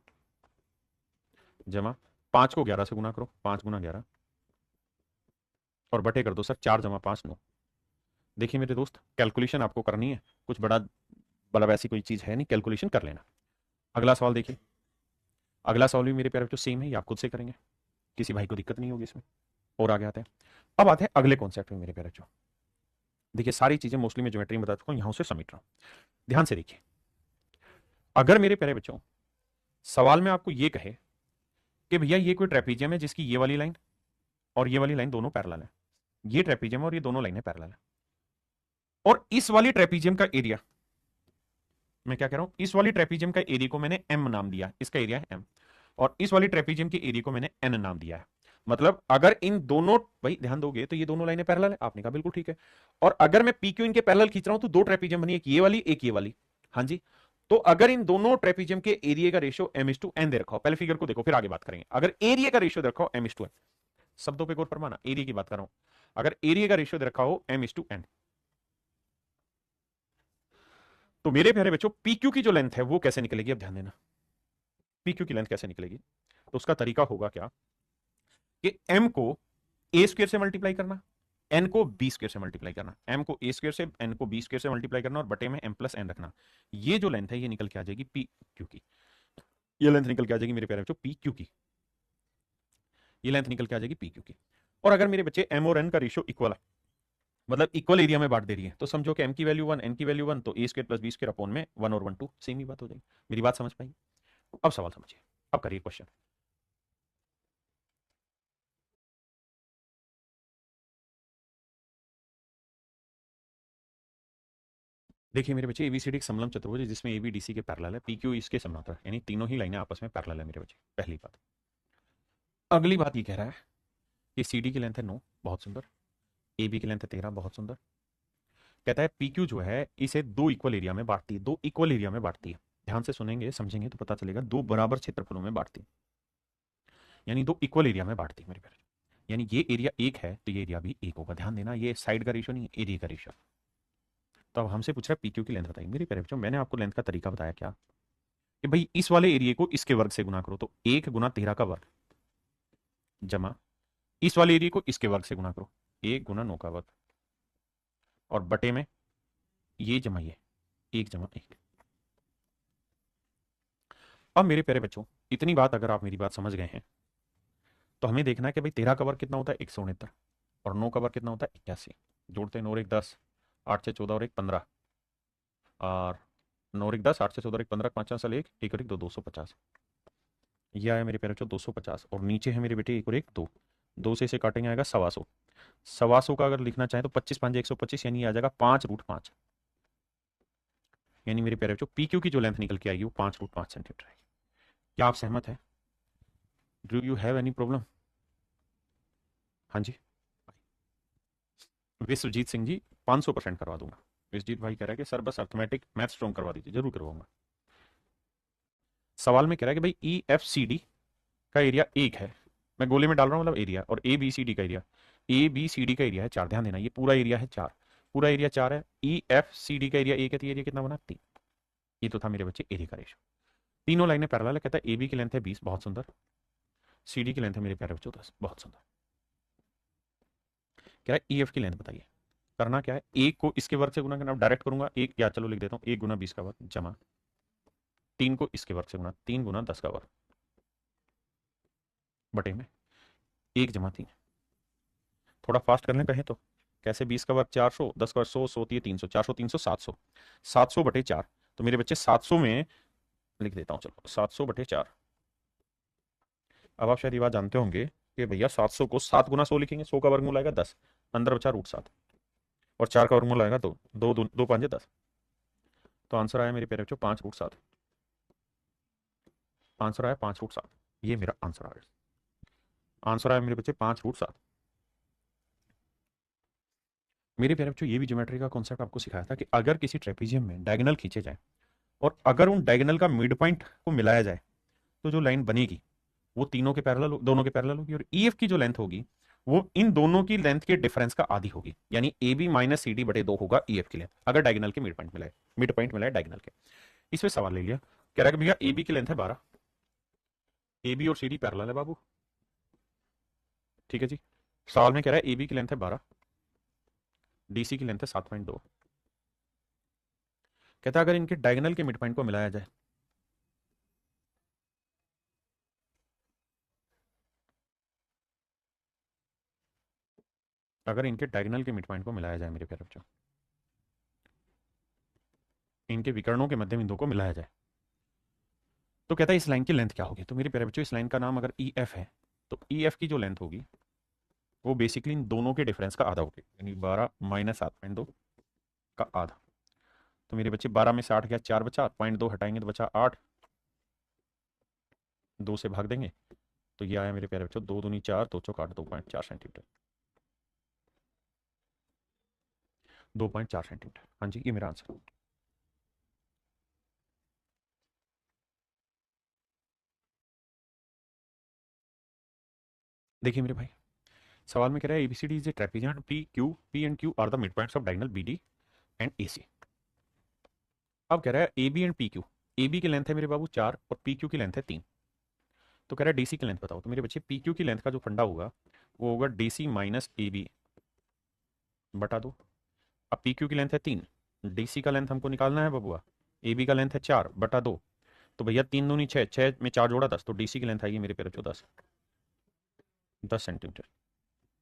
[SPEAKER 1] जमा 5 को 11 से गुना करो, 5 गुना 11, और बटे कर दो सर 4 जमा 5 9। देखिए मेरे दोस्त कैलकुलेशन आपको करनी है, कुछ बड़ा बड़ा वैसी कोई चीज है नहीं, कैलकुलेशन कर लेना। अगला सवाल देखिए, अगला सवाल भी मेरे प्यारे बच्चों सेम है, ये आप खुद से करेंगे, किसी भाई को दिक्कत नहीं होगी इसमें। और आगे आते हैं। अब आते हैं अगले कॉन्सेप्ट में मेरे प्यारे बच्चों। देखिए सारी चीजें मोस्टली मैं ज्योमेट्री में बता चुका हूं, यहां से समेट रहा हूं, ध्यान से देखिए। अगर मेरे प्यारे बच्चों सवाल में आपको ये कहे कि भैया ये कोई ट्रेपीजियम है जिसकी ये वाली लाइन और ये वाली लाइन दोनों पैरेलल है, ये ट्रेपीजियम और ये दोनों लाइनें पैरेलल है, और इस वाली ट्रेपीजियम का एरिया, मैं क्या कह रहा हूं, इस वाली ट्रेपीजियम का एरिया को मैंने एम नाम दिया, इसका एरिया है एम, और इस वाली ट्रेपीजियम के एरिया को मैंने एन नाम दिया है। मतलब अगर इन दोनों, भाई ध्यान दोगे तो ये दोनों लाइनें पैरेलल है, आपने कहा बिल्कुल ठीक है, और अगर मैं पी क्यू इनके पैरेलल खींच रहा हूं तो दो ट्रेपीजियम बनी, एक ये वाली एक ये वाली। हाँ जी। तो अगर इन दोनों ट्रेपीजियम के एरिया का ratio m is to n दे रखा हो, पहले फिगर को देखो फिर आगे बात करेंगे। अगर एरिया का रेशियो दे रखा हो एम इज टू एन, शब्दों पे गौर फरमाना, एरिया की बात कर रहा हूं, अगर एरिया का रेशियो दे रखा हो एम इज टू एन, तो मेरे प्यारे बच्चों पी क्यू की जो लेंथ है वो कैसे निकलेगी, अब ध्यान देना, पी क्यू की लेंथ कैसे निकलेगी। तो उसका तरीका होगा क्या कि m को a स्क्वायर से मल्टीप्लाई करना, n को b स्क्वायर से मल्टीप्लाई करना, m को a स्क्वायर से n को b स्क्वायर से मल्टीप्लाई करना, और बटे में m प्लस n रखना। ये जो लेंथ है ये निकल के आ जाएगी पी क्यू की, ये लेंथ निकल के आ जाएगी मेरे प्यारे बच्चों पी क्यू की, ये लेंथ निकल के आ जाएगी पी क्यू की। और अगर मेरे बच्चे m और n का रेशियो इक्वल है, मतलब इक्वल एरिया में बांट दे रही है, तो समझो कि m की वैल्यू 1 n की वैल्यू 1, तो a square plus b square upon में 1 और 1 2, सेम ही बात हो जाएगी। मेरी बात समझ पाई? अब सवाल समझिए, अब करिए क्वेश्चन। देखिए मेरे बच्चे एबीसीडी एक समलंब चतुर्भुज है जिसमें एबी डीसी के पैरेलल है, पीक्यू इसके समांतर है, यानी तीनों ही लाइनें आपस में पैरेलल है मेरे बच्चे, पहली बात। अगली बात ये कह रहा है कि सीडी की लेंथ है 9, बहुत सुंदर, एबी की लेंथ है 13, बहुत सुंदर। कहता है पीक्यू जो है इसे दो इक्वल एरिया में बांटती है, दो इक्वल एरिया में बांटती है, ध्यान से सुनेंगे समझेंगे तो पता चलेगा, दो बराबर क्षेत्रफलों में बांटती है, यानी दो इक्वल एरिया में बांटती है मेरे प्यारे, यानी ये एरिया एक है तो ये एरिया भी एक होगा। ध्यान देना ये साइड का रेशियो नहीं, एरिया का रेशियो। तो अब हमसे पूछ रहा है पीक्यू की लेंथ बताइए मेरे प्यारे बच्चों, मैंने आपको लेंथ का तरीका बताया क्या कि भाई इस वाले एरिया को इसके वर्ग से गुना करो, तो 1 गुना 13 का वर्ग, जमा इस वाले एरिया को इसके वर्ग से गुना करो, 1 गुना 9 का वर्ग, और बटे में ये जमा ये, 1 जमा 1। अब मेरे प्यारे बच्चों इतनी बात अगर आप मेरी बात समझ गए हैं, तो हमें देखना है कि भाई 13 का वर्ग कितना होता है 169, और 9 का वर्ग कितना होता है 81, जोड़ते हैं 9 और 1 10, 8 से 14 और 1 15, और 9 और 1 10, 8 से 14 और 1 15, 5 चार साल 1 1 और 1 2, 250। ये आया मेरे प्यारे बच्चों 250, और नीचे है मेरे बेटे 1 और 1 2, 2 से इसे काटेंगे आएगा 125। 125 का अगर लिखना चाहे तो 25 5 125, यानी आ जाएगा 5 रूट 5, यानी मेरे प्यारे बच्चों पी क्यू की जो लेंथ निकल के आएगी वो 5 √5 सेंटीमीटर आएगी। क्या आप सहमत है? Do you have any problem? हाँ जी, विश्वजीत सिंह जी 500% करवा दूंगा। विश्वजीत भाई कह रहा है कि सर बस अर्थमेटिक मैथ स्ट्रॉन्ग करवा दीजिए, जरूर करवाऊंगा। सवाल में कह रहा है कि भाई ई एफ सी डी का एरिया 1 है, मैं गोले में डाल रहा हूँ मतलब एरिया, और ए बी सी डी का area, A B C D का एरिया है 4, ध्यान देना ये पूरा एरिया है 4, पूरा एरिया 4 है। ई एफ सी डी का एरिया 1 है, तो एरिया कितना बना 3। ये तो था मेरे बच्चे एरिया का रेशो। तीनों लाइनें पैरेलल है, कहता है ए बी की लेंथ है 20, बहुत सुंदर। सी डी की लेंथ है मेरे प्यारे बच्चों 10, बहुत सुंदर। कह रहा है ई एफ की लेंथ बताइए। करना क्या है, एक को इसके वर्ग से गुना करना, डायरेक्ट करूंगा एक, या चलो लिख देता हूँ 1 गुना 20 का वर्ग जमा 3 को इसके वर्ग से गुना 3 गुना 10 का वर्ग बटे में 1 जमा 3। थोड़ा फास्ट कर लें कहें तो कैसे, 20 का वर्ग 400, 10 का वर्ग 100, 100 300, 400 300 700, 700 बटे 4। तो मेरे बच्चे 700 में लिख देता हूँ, चलो 700 बटे 4। अब आप शायद ये बात जानते होंगे कि भैया 700 को 7 गुना 100 लिखेंगे, 100 का वर्गमूल आएगा 10, अंदर बचा √7, और 4 का वर्गमूल आएगा 2, 2 2 5 10। तो आंसर आया मेरे प्यारे बच्चों 5√7। आंसर आया 5√7, ये मेरा आंसर आया। आंसर आया मेरे बच्चे 5√7। मेरे प्यारे बच्चों ये भी ज्योमेट्री का कॉन्सेप्ट आपको सिखाया था कि अगर किसी ट्रेपीजियम में डायगोनल खींचे जाए और अगर उन डायगोनल का मिड पॉइंट को मिलाया जाए तो जो लाइन बनेगी वो तीनों के पैरेलल, दोनों के पैरेलल होगी, और ईएफ की जो लेंथ होगी वो इन दोनों की लेंथ के डिफरेंस का आधी होगी, यानी A B minus C D बटे 2 होगा ईएफ की लेंथ, अगर डायगोनल के मिड पॉइंट मिलाए डायगोनल के। इसमें सवाल ले लिया, कह रहा है कि भैया ए बी की लेंथ है 12, ए बी और सी डी पैरेलल है बाबू, ठीक है जी। सवाल में कह रहा है ए बी की लेंथ है 12, डीसी की लेंथ है 7.2। कहता है अगर इनके डायगोनल के मिड पॉइंट को मिलाया जाए, अगर इनके डायगोनल के मिड पॉइंट को मिलाया जाए मेरे प्यारे बच्चों, इनके विकर्णों के मध्य बिंदु को मिलाया जाए, तो कहता है इस लाइन की लेंथ क्या होगी। तो मेरे प्यारे बच्चों इस लाइन का नाम अगर ई एफ है, तो ई एफ की जो लेंथ होगी वो बेसिकली इन दोनों के डिफरेंस का आधा होगी, यानी 12 माइनस 7.2 का आधा। तो मेरे बच्चे 12 में से 8 गया, 4 बचा, 0.2 हटाएंगे तो बचा 8, 2 से भाग देंगे तो ये आया मेरे प्यारे बच्चों 2 दूनी 4, 2 चौक 8, 2.4 सेंटीमीटर, 2.4 सेंटीमीटर। हाँ जी, ये मेरा आंसर। देखिए मेरे भाई, सवाल में कह रहा है ABCD is a trapezium, P and Q are the mid points of diagonal BD and AC. अब कह रहा है A B and P Q, A B की लेंथ है मेरे बाबू 4 और पी क्यू की लेंथ है 3। तो कह रहा है डीसी की लेंथ बताओ। तो मेरे बच्चे पी क्यू की लेंथ का जो फंडा होगा वो होगा डीसी माइनस ए बी बटा 2। अब पी क्यू की लेंथ है 3, डीसी का लेंथ हमको निकालना है बबुआ, ए बी का लेंथ है 4 बटा 2, तो भैया 3 दूनी 6, 6 में 4 जोड़ा 10, तो डीसी की लेंथ आएगी मेरे प्यारे बच्चों 10 सेंटीमीटर।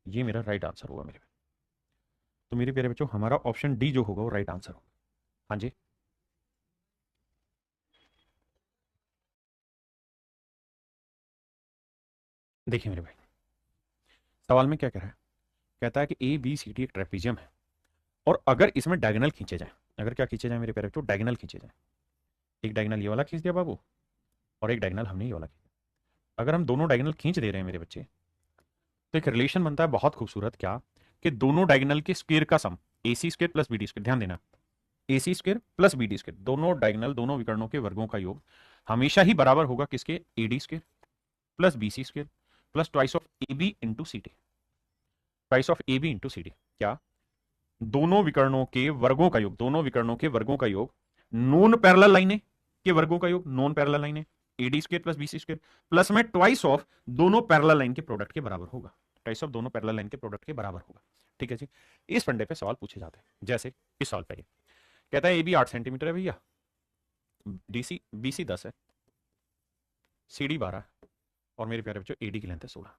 [SPEAKER 1] ये मेरा राइट आंसर होगा मेरे। तो मेरे प्यारे बच्चों हमारा ऑप्शन डी जो होगा वो राइट आंसर होगा। हाँ जी, देखिए मेरे भाई, सवाल में क्या कह रहा है, कहता है कि ए बी सी डी एक ट्रेपेजियम है और अगर इसमें डायगोनल खींचे जाए, अगर क्या खींचे जाए मेरे प्यारे बच्चों, डायगोनल खींचे जाए, एक डायगोनल ये वाला खींच दिया बाबू और एक डायगोनल हमने ये वाला खींचा, अगर हम दोनों डायगोनल खींच दे रहे हैं मेरे बच्चे, तो एक रिलेशन बनता है बहुत खूबसूरत, क्या कि दोनों डायगोनल के स्क्वायर का sum A C square plus B D square, ध्यान देना A C square plus B D square, दोनों डायगोनल दोनों विकर्णों के वर्गों का योग हमेशा ही बराबर होगा किसके, A D square plus B C square plus twice of A B into C D, twice of A B into C D. क्या, दोनों विकर्णों के वर्गों का योग, दोनों विकर्णों के वर्गों का योग नॉन पैरेलल लाइनें के वर्गों का योग, नॉन पैरेलल लाइनें AD square plus BC square plus में ट्वाइस ऑफ दोनों पैरेलल लाइन के प्रोडक्ट के बराबर होगा, ट्वाइस ऑफ दोनों पैरेलल लाइन के प्रोडक्ट के बराबर होगा। ठीक है जी, इस फंडे पे सवाल पूछे जाते हैं, जैसे इस सवाल पे कहता है ए बी 8 सेंटीमीटर है भैया, डीसी बीसी 10 है, सी डी 12 है, और मेरे प्यारे बच्चों एडी की लेंथ है 16।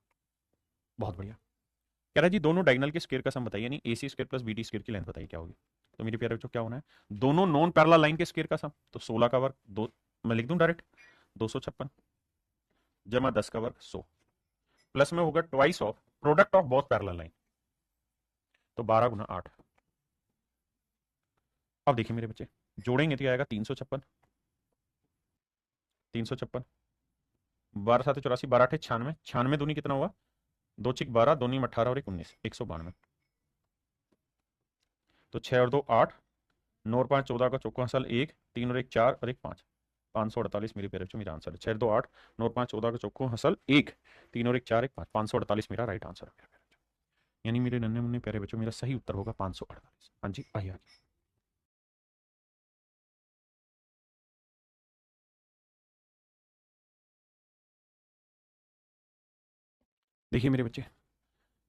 [SPEAKER 1] बहुत बढ़िया। कह रहा है जी दोनों डायगोनल के स्क्वायर का सम बताइए, यानी A C square plus B D square की लेंथ बताइए क्या होगी। तो मेरे प्यारे बच्चों क्या होना है, दोनों नॉन पैरेलल लाइन के स्क्वायर का सम, तो 16 का वर्ग दो, मैं लिख दूं डायरेक्ट 256 जमा 10 का वर्ग 100 प्लस में होगा twice of product of both parallel line, तो 12 गुना 8। अब देखिए मेरे बच्चे, जोड़ेंगे तो आएगा 356, 356, 12×7 = 84, 12×8 = 96, 96 दूनी कितना हुआ, 2×6 = 12, 2×9 = 18 और 1 19, 192। तो 6 और 2 8, 9 और 5 14 का चौका हसल 1, 3 और 1 4 और 1 5, 548 मेरे प्यारे बच्चों मेरा आंसर है। 6 और 2 8, 9 और 5 14 का चौको हसल 1, 3 और 1 4 1 5, 548 मेरा राइट आंसर है मेरे प्यारे बच्चों। यानी मेरे नन्हे मुन्ने प्यारे बच्चों मेरा सही उत्तर होगा 548। हाँ जी, आइए आगे। देखिए मेरे बच्चे,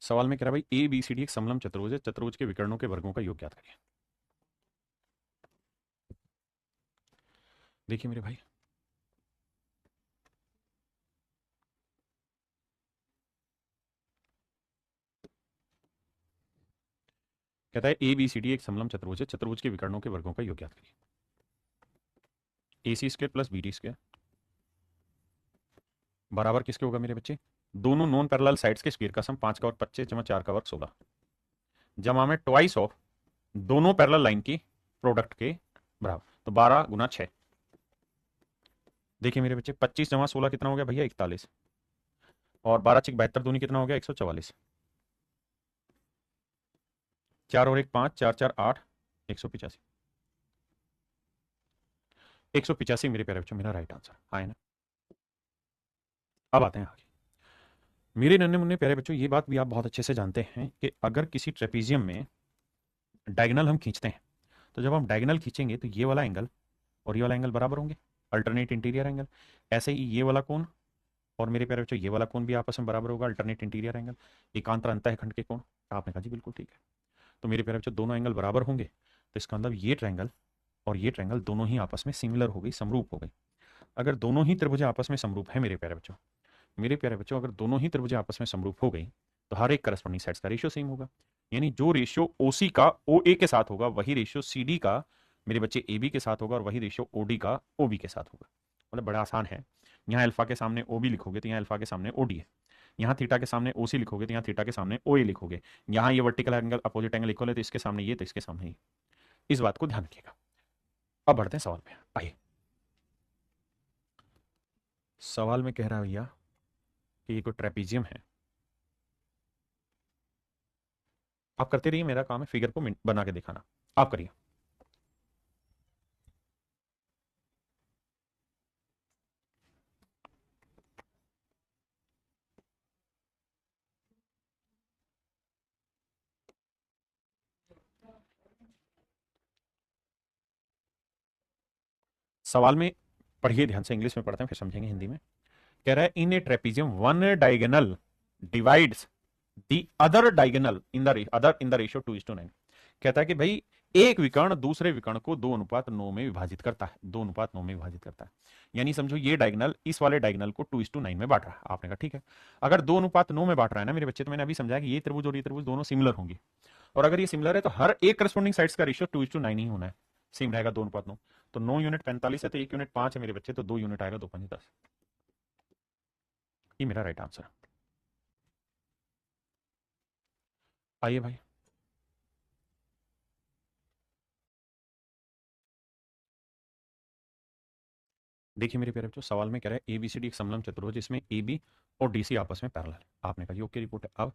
[SPEAKER 1] सवाल में कह रहा है भाई ए बी सी डी एक समलंब चतुर्भुज है, चतुर्भुज के विकर्णों के वर्गों का योग ज्ञात करिए। देखिए मेरे भाई, कहता है ए बी सी डी एक समलंब चतुर्भुज है, चतुर्भुज के विकर्णों के वर्गों का योग ज्ञात करिए। AC² + BD² बराबर किसके होगा मेरे बच्चे, दोनों नॉन पैरेलल साइड्स के स्क्वायर का सम 5 का वर्ग 25 जमा 4 का वर्ग 16 जमा में ट्वाइस ऑफ दोनों पैरेलल लाइन की प्रोडक्ट के बराबर, तो 12×6। देखिए मेरे बच्चे, 25 जमा 16 कितना हो गया भैया, 41, और 12×6 = 72, दूनी कितना हो गया, 144, 4 और 1 5, 4 4 8, 185, 185 मेरे प्यारे बच्चों मेरा राइट आंसर है ना। अब आते हैं आगे। मेरे नन्हे मुन्ने प्यारे बच्चों, ये बात भी आप बहुत अच्छे से जानते हैं कि अगर किसी ट्रेपीजियम में डायगोनल हम खींचते हैं, तो जब हम डायगोनल खींचेंगे तो ये वाला एंगल और ये वाला एंगल बराबर होंगे, अल्टरनेट इंटीरियर एंगल। ऐसे ही ये वाला कोण और मेरे प्यारे बच्चों ये वाला कोण भी आपस में बराबर होगा, अल्टरनेट इंटीरियर एंगल, एकांतर अंतःखंड के कोण। आपने कहा जी बिल्कुल ठीक है। तो मेरे प्यारे बच्चों दोनों एंगल बराबर होंगे, तो इसका मतलब ये ट्रायंगल और ये ट्रायंगल दोनों ही आपस में सिमिलर हो गई, समरूप हो गई। अगर दोनों ही त्रिभुज आपस में समरूप है मेरे प्यारे बच्चों, मेरे प्यारे बच्चों अगर दोनों ही त्रिभुज आपस में समरूप हो गई, तो हर एक करस्पॉन्डिंग साइड्स का रेशियो सेम होगा। यानी जो रेशियो OC का OA के साथ होगा, वही रेशियो CD का मेरे बच्चे AB के साथ होगा, और वही रेशियो OD का OB के साथ होगा। मतलब बड़ा आसान है। यहाँ अल्फा के सामने OB लिखोगे तो यहाँ अल्फा के सामने OD है, यहाँ थीटा के सामने OC लिखोगे तो यहाँ थीटा के सामने OA लिखोगे, यहाँ ये vertical angle opposite angle equal है तो इसके सामने ये, तो इसके सामने ये। इस बात को ध्यान रखिएगा। अब बढ़ते हैं सवाल में, आइए। सवाल में कह रहा है भैया कि ये कोई ट्रेपीजियम है। आप करते रहिए, मेरा काम है फिगर को बना के दिखाना, आप करिए। सवाल में पढ़िए ध्यान से, इंग्लिश में पढ़ते हैं फिर समझेंगे हिंदी में। कह रहा है in a trapezium one diagonal divides the other diagonal in the ratio 2:9। कहता है कि भाई एक विकर्ण दूसरे विकर्ण को 2:9 में विभाजित करता है, 2:9 में विभाजित करता है। यानी समझो ये डायगोनल इस वाले डायगोनल को 2:9 में बांट रहा है। आपने कहा ठीक है, अगर 2:9 में बांट रहा है ना मेरे बच्चे, तो मैंने अभी समझाया कि ये त्रिभुज और ये त्रिभुज दोनों सिमिलर होंगे, और अगर ये सिमिलर है तो हर एक करस्पॉन्डिंग साइड्स का रेशियो 2:9 ही होना है, सेम रहेगा 2:9। तो 9 यूनिट 45 है, तो 1 यूनिट 5 है मेरे बच्चे, तो 2 यूनिट आएगा, 2 5 10। ये मेरा राइट आंसर है। आइए भाई, देखिए मेरे प्यारे बच्चों, सवाल में कह रहा है ABCD एक समलंब चतुर्भुज जिसमें AB और DC आपस में पैरेलल है। आपने कहा ओके रिपोर्ट है। अब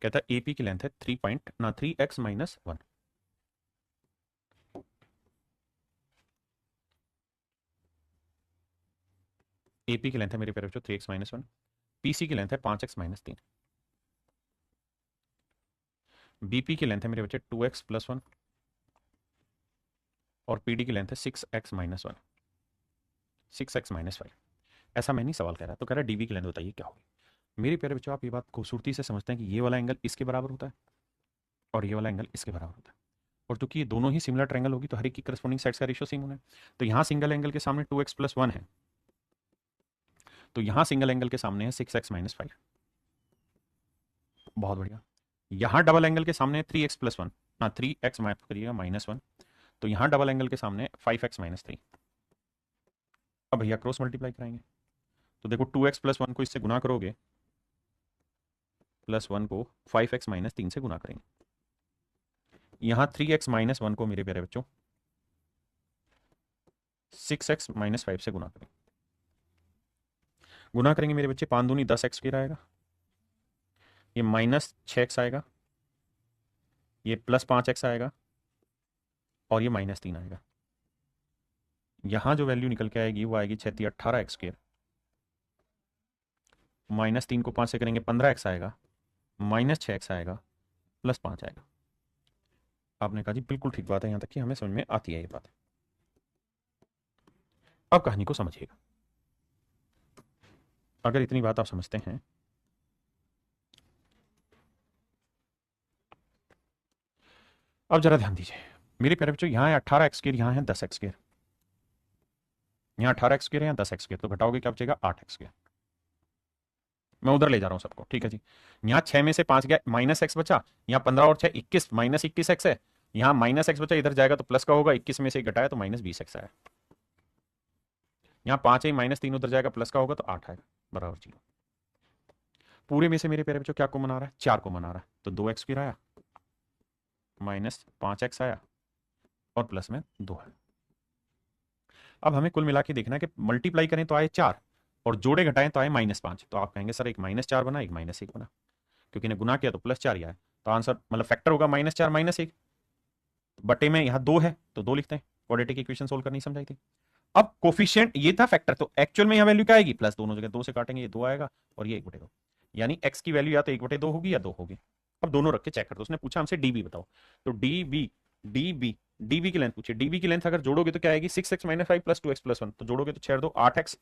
[SPEAKER 1] कहता है AP की लेंथ है 3x - 1, AP की लेंथ है मेरे प्यारे बच्चों 3x - 1, PC की लेंथ है 5x - 3, BP की लेंथ है मेरे बच्चे 2x+1, और PD की लेंथ है 6x - 1, 6x - 5। ऐसा मैं नहीं सवाल कह रहा, तो कह रहा है DB की लेंथ बताइए क्या होगी। मेरे प्यारे बच्चों आप ये बात खूबसूरती से समझते हैं कि ये वाला एंगल इसके बराबर होता है और ये वाला एंगल इसके बराबर होता है, और चूंकि ये दोनों ही सिमिलर ट्रायंगल होगी तो हर एक की करस्पॉन्डिंग साइड्स का रेशियो सेम होना है। तो यहाँ सिंगल एंगल के सामने 2x+1 है, तो यहाँ सिंगल एंगल के सामने है 6x - 5। बहुत बढ़िया। यहाँ डबल एंगल के सामने 3x+1, हाँ 3x माफ करिएगा -1, तो यहाँ डबल एंगल के सामने 5x - 3। अब भैया क्रॉस मल्टीप्लाई कराएंगे, तो देखो 2x+1 को इससे गुना करोगे, +1 को 5x - 3 से गुना करेंगे। यहाँ 3x - 1 को मेरे प्यारे बच्चों 6x माइनस 5 से गुना करेंगे। गुना करेंगे मेरे बच्चे, 5 दूनी 10 एक्स स्क्वायर आएगा, ये माइनस 6x आएगा, ये प्लस 5x आएगा, और ये माइनस 3 आएगा। यहां जो वैल्यू निकल के आएगी वो आएगी 6 18 एक्स स्क्वायर, माइनस 3 को 5 से करेंगे 15x आएगा, माइनस 6x आएगा, प्लस 5 आएगा। आपने कहा जी बिल्कुल ठीक बात है, यहां तक कि हमें समझ में आती है ये बात। अब कहानी को समझिएगा। अगर इतनी बात आप समझते हैं, अब जरा ध्यान दीजिए मेरे प्यारे बच्चों, यहां है 18 एक्स स्क्वायर, यहां है 10 एक्स स्क्वायर, यहां 18 एक्स स्क्वायर है, यहां 10 एक्स स्क्वायर, तो घटाओगे क्या बचेगा 8 एक्स स्क्वायर। मैं उधर ले जा रहा हूं सबको, ठीक है जी। यहां 6 में से 5 गया, माइनस एक्स बचा, यहां 15 और 6 21, माइनस 21 एक्स है, यहां माइनस एक्स बचा, इधर जाएगा तो प्लस का होगा, 21 में से घटाया तो माइनस 20 एक्स आया। यहां 5 है, माइनस 3 उधर जाएगा, प्लस का होगा तो 8 आएगा, बराबर 0। पूरे में से मेरे प्यारे बच्चों क्या को मना रहा है, 4 को मना रहा है, तो 2 एक्स स्क्वायर आया, माइनस 5 एक्स आया, और प्लस में 2 है। अब हमें कुल मिला के देखना है कि मल्टीप्लाई करें तो आए 4 और जोड़े घटाएं तो आए -5। तो आप कहेंगे सर एक -4 बना, एक -1 बना, क्योंकि ने गुना किया तो +4 ही आया, तो आंसर मतलब फैक्टर होगा -4 -1। बटे में यहाँ 2 है तो 2 लिखते हैं, क्वाड्रेटिक इक्वेशन सोल्व करनी समझाई थी। अब कोफिशिएंट ये था फैक्टर, तो एक्चुअल में यहाँ वैल्यू क्या आएगी, प्लस, दोनों जगह 2 से काटेंगे, ये 2 आएगा और ये 1/2, यानी x की वैल्यू या तो 1/2 होगी या 2 होगी। अब दोनों रख के चेक कर दो। उसने पूछा हमसे db बताओ, तो db की लेंथ पूछे, db की लेंथ अगर जोड़ोगे तो क्या आएगी 6x - 5 + 2x + 1, तो जोड़ोगे तो 6 2 8x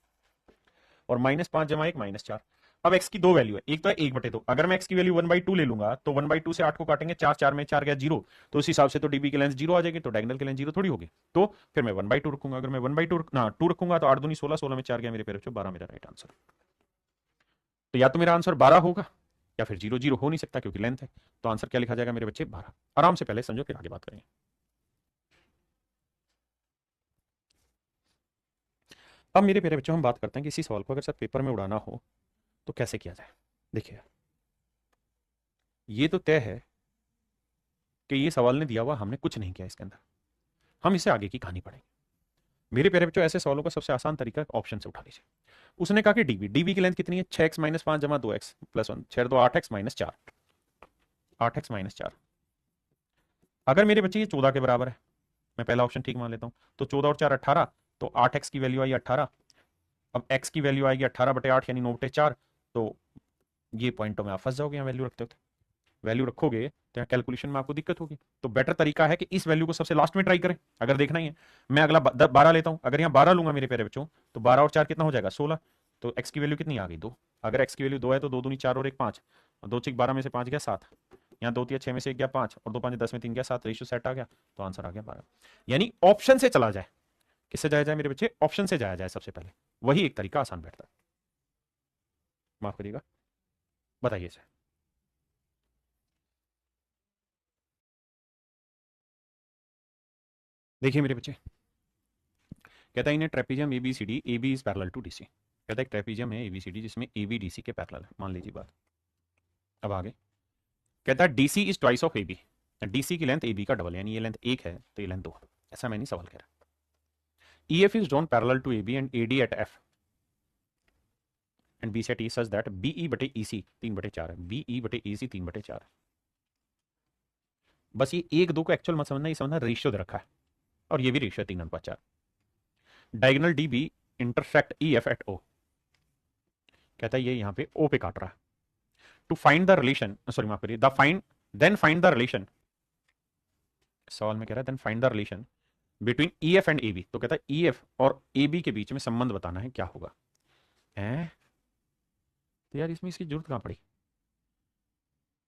[SPEAKER 1] और -5 + 1 -4। अब x की दो वैल्यू है, एक तो है 1/2, अगर मैं x की वैल्यू 1/2 ले लूंगा तो 1/2 से 8 को काटेंगे, 4 4 में 4 गया 0, तो उस हिसाब से तो db की लेंथ 0 आ जाएगी, तो डायगोनल की लेंथ 0 थोड़ी होगी, तो फिर मैं 1/2 रखूंगा। अगर मैं 2 रखूंगा तो 8 दूनी 16, 16 में 4 गया मेरे पेरे 12 मेरा राइट आंसर। तो या तो मेरा आंसर 12 होगा या फिर 0 0 हो नहीं सकता क्योंकि लेंथ है, तो आंसर क्या लिखा जाएगा मेरे बच्चे 12। आराम से पहले समझो फिर आगे बात करेंगे। अब मेरे प्यारे बच्चों हम बात करते हैं कि इसी सवाल को अगर सर पेपर में उड़ाना हो तो कैसे किया जाए। देखिए ये तो तय है कि ये सवाल ने दिया हुआ, हमने कुछ नहीं किया इसके अंदर, हम इसे आगे की कहानी पढ़ेंगे। मेरे प्यारे बच्चों ऐसे सवालों का सबसे आसान तरीका ऑप्शन से उठा लीजिए। उसने कहा कि डीबी की लेंथ कितनी है, 6x - 5 + 2x + 1, 6 2 8x - 4, 8x - 4। अगर मेरे बच्चे ये 14 के बराबर है, मैं पहला ऑप्शन ठीक मान लेता हूं, तो 14 और 4 18, तो 8x की वैल्यू आई 18। अब x की वैल्यू आएगी 18/8 यानी 9/4, तो ये पॉइंटों में आप फंस जाओगे यहाँ वैल्यू रखते होते, वैल्यू रखोगे तो यहाँ कैलकुलेशन में आपको दिक्कत होगी। तो बेटर तरीका है कि इस वैल्यू को सबसे लास्ट में ट्राई करें, अगर देखना ही है। मैं अगला 12 लेता हूं, अगर यहाँ 12 लूंगा मेरे प्यारे बच्चों, तो 12 और 4 कितना हो जाएगा 16, तो x की वैल्यू कितनी आ गई 2। अगर x की वैल्यू 2 है तो 2 दूनी 4 और 1 5, और 2 6 12 में से 5 गया 7, यहाँ 2 3 6 में से 1 गया 5 और 2 5 10 में 3 गया 7, रेशियो सेट आ गया, तो आंसर आ गया 12। यानी ऑप्शन से चला जाए, किससे जाया जाए मेरे बच्चे, ऑप्शन से जाया जाए सबसे पहले, वही एक तरीका आसान बैठता है। माफ करिएगा, बताइए सर। देखिए मेरे बच्चे, कहता है इन्हें trapezium ABCD, AB is parallel to DC। कहता है ट्रेपीजियम है ABCD जिसमें AB DC के पैरेलल है, मान लीजिए बात। अब आगे कहता है DC is twice of AB, DC की लेंथ AB का डबल, यानी ये लेंथ 1 है तो ये लेंथ 2 है, ऐसा मैं नहीं सवाल कह रहा। EF is drawn parallel to AB and AD at F and BC at E such that BE/EC 3/4 है, BE/EC 3/4 है। बस ये 1 2 को एक्चुअल मत समझना, ये समझना रेशियो दे रखा है, और ये भी रेशियो है 3/4। Diagonal DB intersect EF at O, कहता है ये यहां पे O पे काट रहा है। To find the relation, sorry माफ करिए, the find then find the relation, सवाल में कह रहा है then find the relation between EF and AB, तो कहता है EF और AB के बीच में संबंध बताना है, क्या होगा है? तो यार इसमें इसकी जरूरत कहां पड़ी,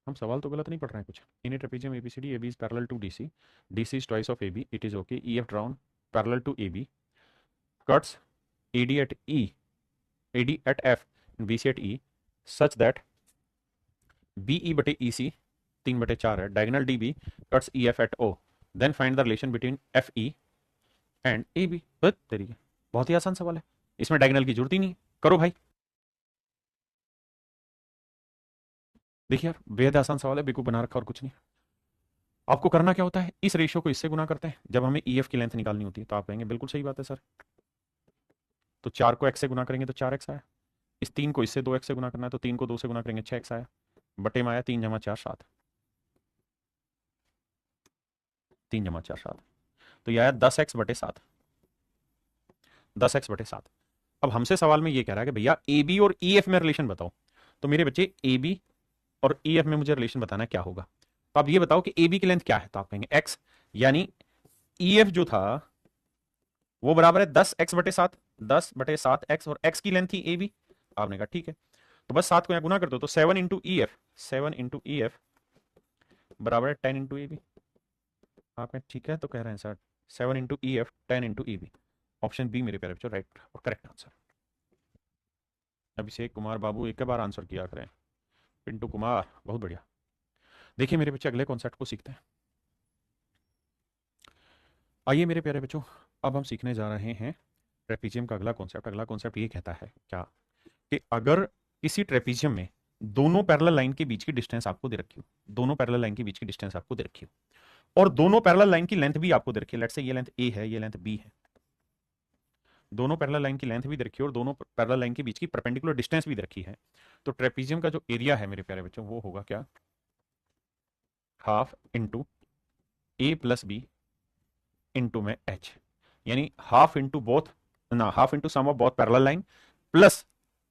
[SPEAKER 1] हम सवाल तो गलत नहीं पढ़ रहे हैं कुछ। In a trapezium ABCD, AB is parallel to DC, DC is twice of AB, it is okay, EF drawn parallel to AB, cuts AD at E, AD at F and BC at E such that BE/EC 3/4 है, diagonal DB cuts EF at O, then find the relation between FE and AB। बस तरीके, बहुत ही आसान सवाल है, इसमें diagonal की जरूरत ही नहीं, करो भाई। देखिए यार बेहद आसान सवाल है, बेवकूफ बना रखा और कुछ नहीं। आपको करना क्या होता है, इस रेशियो को इससे गुना करते हैं जब हमें EF की लेंथ निकालनी होती है, तो आप कहेंगे बिल्कुल सही बात है सर, तो 4 को x से गुना करेंगे तो 4x आया। इस 3 को इससे 2x से गुना करना है तो 3 को 2 से गुना करेंगे 6x आया। बटे में आया 3 जमा 4 7, 3 जमा 4 7, तो ये आया 10x बटे 7, 10x बटे 7। अब हमसे सवाल में ये कह रहा है कि भैया ए बी और ई एफ में रिलेशन बताओ। तो मेरे बच्चे ए बी और ई एफ में मुझे रिलेशन बताना है क्या होगा। तो आप ये बताओ कि ए बी की लेंथ क्या है, तो आप कहेंगे x, यानी ई एफ जो था वो बराबर है 10x बटे 7, 10/7x, और x की लेंथ थी ए बी। आपने कहा ठीक है, तो बस 7 को यहां गुना कर दो, तो 7 into E F, 7 into E F बराबर है 10 इंटू ए बी। आपने ठीक है, तो कह रहे हैं sir 7 into E F 10 into E B. Option B मेरे प्यारे बच्चों राइट और करेक्ट आंसर। अभिषेक कुमार बाबू एक बार आंसर किया करें। पिंटू कुमार बहुत बढ़िया। देखिए मेरे बच्चे अगले कॉन्सेप्ट को सीखते हैं। आइए मेरे प्यारे बच्चों, अब हम सीखने जा रहे हैं ट्रेपीजियम का अगला कॉन्सेप्ट। अगला कॉन्सेप्ट ये कहता है क्या कि अगर किसी ट्रेपीजियम में दोनों पैरेलल लाइन के बीच की डिस्टेंस आपको दे रखी हो, दोनों पैरेलल लाइन के बीच की डिस्टेंस आपको दे रखी हो, और दोनों पैरेलल लाइन की लेंथ भी आपको दे रखी है, लेट्स से ये लेंथ ए है, ये लेंथ बी है, दोनों पैरेलल लाइन की लेंथ भी दे रखी है और दोनों पैरेलल लाइन के बीच की परपेंडिकुलर डिस्टेंस भी दे रखी है, तो ट्रेपीजियम का जो एरिया है मेरे प्यारे बच्चों वो होगा क्या, half into A plus B into में एच, यानी हाफ इंटू बोथ ना, half into sum of both parallel line plus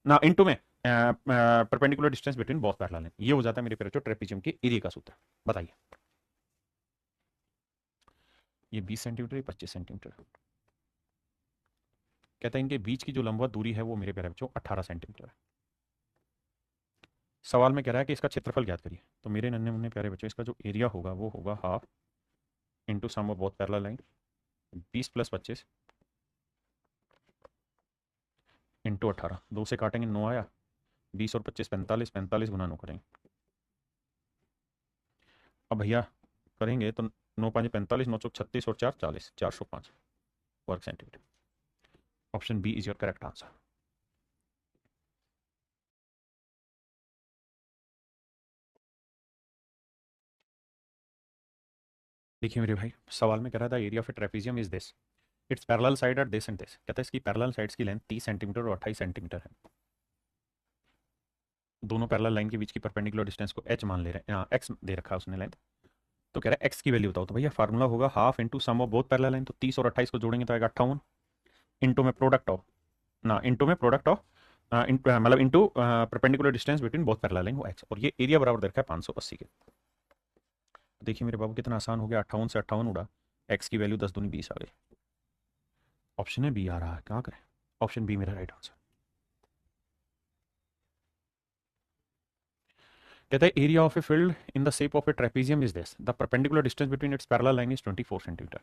[SPEAKER 1] ना इंटू में perpendicular distance between both parallel line. ये हो जाता है मेरे प्यारे बच्चों ट्रेपीजियम के एरिया का सूत्र। बताइए, ये 20 सेंटीमीटर, 25 सेंटीमीटर, कहता है इनके बीच की जो लंबवत दूरी है वो मेरे प्यारे बच्चों 18 सेंटीमीटर है। सवाल में कह रहा है कि इसका क्षेत्रफल ज्ञात करिए। तो मेरे नन्हे मुन्ने प्यारे बच्चों इसका जो एरिया होगा वो होगा half into sum of both parallel line, 20 + 25 into 18, 2 से काटेंगे 9 आया, 20 और 25 45, 45 गुना 9 करेंगे। अब भैया करेंगे तो 9 5 45, 9 चौक 36 और 4 40, 405 वर्ग centimetre. Option B is your correct answer. देखिए मेरे भाई, सवाल में कह रहा था area of a trapezium is this, its parallel side are this and this. कहता है इसकी पैरेलल साइड्स की लेंथ 30 सेंटीमीटर और 28 सेंटीमीटर है। दोनों पैरेलल लाइन के बीच की परपेंडिकुलर डिस्टेंस को h मान ले रहे हैं, x दे रखा है उसने लेंथ। तो कह रहा है x की वैल्यू बताओ। तो भैया फार्मूला होगा half into sum of both parallel line, तो 30 और 28 को जोड़ेंगे तो आएगा 58, इंटू में प्रोडक्ट ऑफ ना, इंटू में प्रोडक्ट ऑफ मतलब into perpendicular distance between both parallel line वो x, और ये एरिया बराबर दे रखा है 580 के। देखिए मेरे बाबू कितना आसान हो गया, 58 से 58 उड़ा, x की वैल्यू 10 दूनी 20 आ गई। ऑप्शन में बी आ रहा है, क्या करें, ऑप्शन बी मेरा राइट आंसर। कहता है area of a field in the shape of a trapezium is this, the perpendicular distance between its parallel line is 24 centimetre.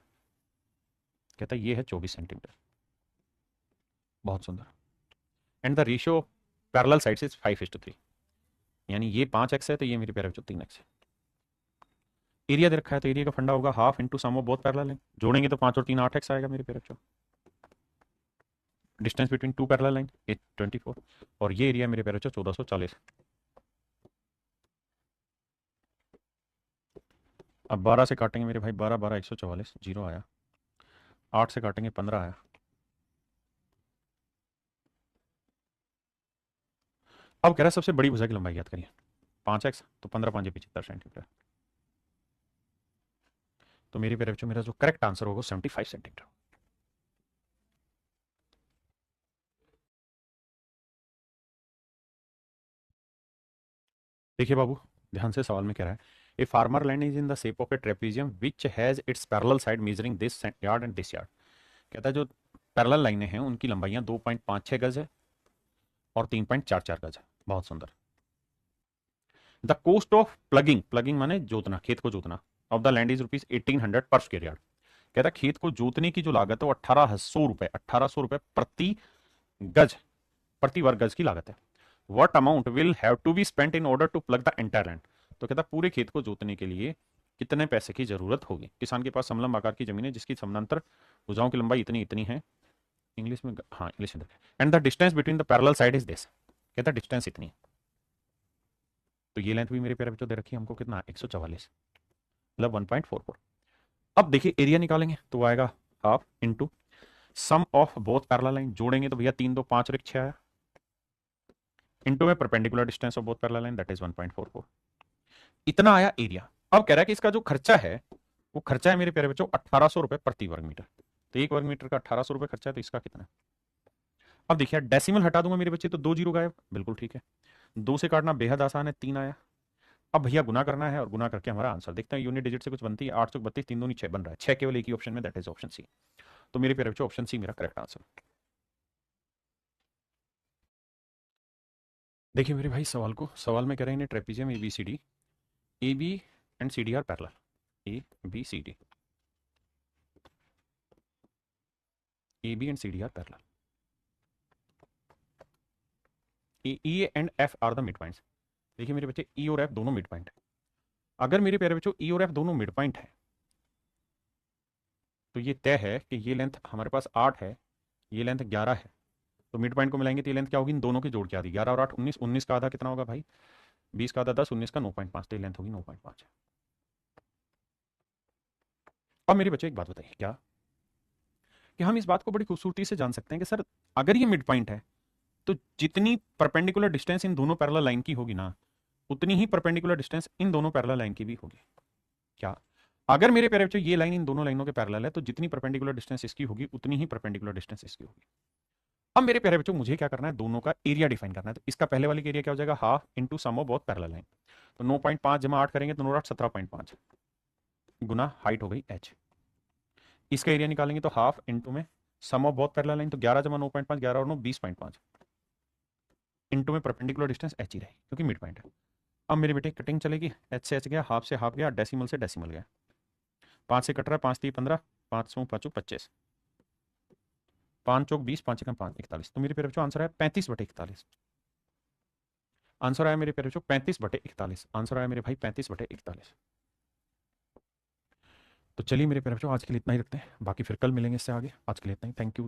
[SPEAKER 1] कहता है ये है 24 सेंटीमीटर, बहुत सुंदर। And the ratio parallel sides is 5:3, यानी ये 5x है तो ये मेरे प्यारे बच्चों 3x है। एरिया दे रखा है तो एरिया का फंडा होगा half into sum of both parallel line, जोड़ेंगे तो 5 और 3 8x आएगा मेरे प्यारे बच्चों। Distance between two parallel line 24, और ये एरिया मेरे प्यारे बच्चों 1440। अब 12 से काटेंगे मेरे भाई, 12 12 144, जीरो आया। 8 से काटेंगे 15 आया। अब कह रहा है सबसे बड़ी भुजा की लंबाई याद करिए, 5x, तो 15 5 75 सेंटीमीटर। तो मेरे प्यारे बच्चों मेरा जो करेक्ट आंसर होगा 75 सेंटीमीटर। देखिए बाबू ध्यान से, सवाल में कह रहा है a farmer land is in the shape of a trapezium which has its parallel side measuring this yard and this yard. कहता है जो पैरेलल लाइनें हैं उनकी लंबाइयां 2.56 गज है और 3.44 गज है। बहुत सुंदर। The cost of plugging, plugging माने जोतना, खेत को जोतना, ऑफ द लैंड इज ₹1800 पर स्क्वायर यार्ड। कहता है खेत को जोतने की जो लागत है वो 1800 रुपए प्रति गज, प्रति वर्ग गज की लागत है। What amount will have to be spent in order to plug the entire land. तो कहता पूरे खेत को जोतने के लिए कितने पैसे की जरूरत होगी। किसान के पास समलंब आकार की जमीन है जिसकी समानांतर भुजाओं की लंबाई इतनी इतनी है, इंग्लिश में, हाँ इंग्लिश में, and the distance between the parallel side is this. कहता डिस्टेंस इतनी, तो ये लेंथ भी मेरे प्यारे बच्चों दे रखी है हमको कितना, 144, मतलब 1.44। अब देखिए एरिया निकालेंगे तो आएगा half into sum of both parallel line जोड़ेंगे तो भैया 3 2 5 और 1 6 आया, इनटू में perpendicular distance of both parallel line that is 1.44, इतना आया एरिया। अब कह रहा है कि इसका जो खर्चा है वो खर्चा है मेरे प्यारे बच्चों 1800 रुपए प्रति वर्ग मीटर। तो 1 वर्ग मीटर का 1800 रुपए खर्चा है, तो इसका कितना है? अब देखिए डेसिमल हटा दूंगा मेरे बच्चे तो 2 जीरो गायब, बिल्कुल ठीक है। 2 से काटना बेहद आसान है, 3 आया। अब भैया गुना करना है और गुना करके हमारा आंसर देखते हैं, यूनिट डिजिट से कुछ बनती है, 8 चौक 32, 3 दूनी 6 बन रहा है, 6 केवल एक ही ऑप्शन में, दैट इज ऑप्शन सी। तो मेरे प्यारे बच्चों ऑप्शन सी मेरा करेक्ट आंसर। देखिए मेरे भाई सवाल में कह रहे हैं trapezium ABCD, AB and CD are parallel, ABCD, AB and CD are parallel, E and F are the mid points. देखिए मेरे बच्चे E और F दोनों मिड पॉइंट है। अगर मेरे प्यारे बच्चों E और F दोनों मिड पॉइंट है तो ये तय है कि ये लेंथ हमारे पास 8 है, ये लेंथ 11 है, तो मिड पॉइंट को मिलाएंगे तो ये लेंथ क्या होगी, इन दोनों की जोड़ क्या आती है, 11 और 8 19, 19 का आधा कितना होगा भाई, 20 का आधा 10, 19 का 9.5, तो ये लेंथ होगी 9.5। अब मेरे बच्चे एक बात बताइए क्या, कि हम इस बात को बड़ी खूबसूरती से जान सकते हैं कि सर अगर ये मिड पॉइंट है तो जितनी परपेंडिकुलर डिस्टेंस इन दोनों पैरेलल लाइन की होगी ना, उतनी ही परपेंडिकुलर डिस्टेंस इन दोनों पैरेलल लाइन की भी होगी। क्या अगर मेरे प्यारे बच्चों ये लाइन इन दोनों लाइनों के पैरेलल है तो जितनी परपेंडिकुलर डिस्टेंस इसकी होगी उतनी ही परपेंडिकुलर डिस्टेंस इसकी होगी। अब मेरे प्यारे बच्चों मुझे क्या करना है, दोनों का एरिया डिफाइन करना है। तो इसका पहले वाले का एरिया क्या हो जाएगा, half into sum of both parallel line. तो 9.5 जमा 8 करेंगे तो 9 8 17.5 गुना हाइट हो गई h। इसका एरिया निकालेंगे तो हाफ इंटू में सम ऑफ बोथ पैरेलल लाइन, तो 11 जमा 9.5, 11 और 9 20.5, इंटू में परपेंडिकुलर डिस्टेंस h ही रहे क्योंकि मिड पॉइंट है। अब मेरे बेटे कटिंग चलेगी, h से h गया, हाफ से हाफ गया, डेसिमल से डेसिमल गया, 5 से कट रहा है, 5 3 15, 5 5 25, 5 चौक 20, 5 1 5 41। तो मेरे प्यारे बच्चों आंसर है 35/41। आंसर आया मेरे प्यारे बच्चों 35/41। आंसर आया मेरे भाई 35/41। तो चलिए मेरे प्यारे बच्चों आज के लिए इतना ही रखते हैं, बाकी फिर कल मिलेंगे इससे आगे। आज के लिए इतना ही, थैंक यू।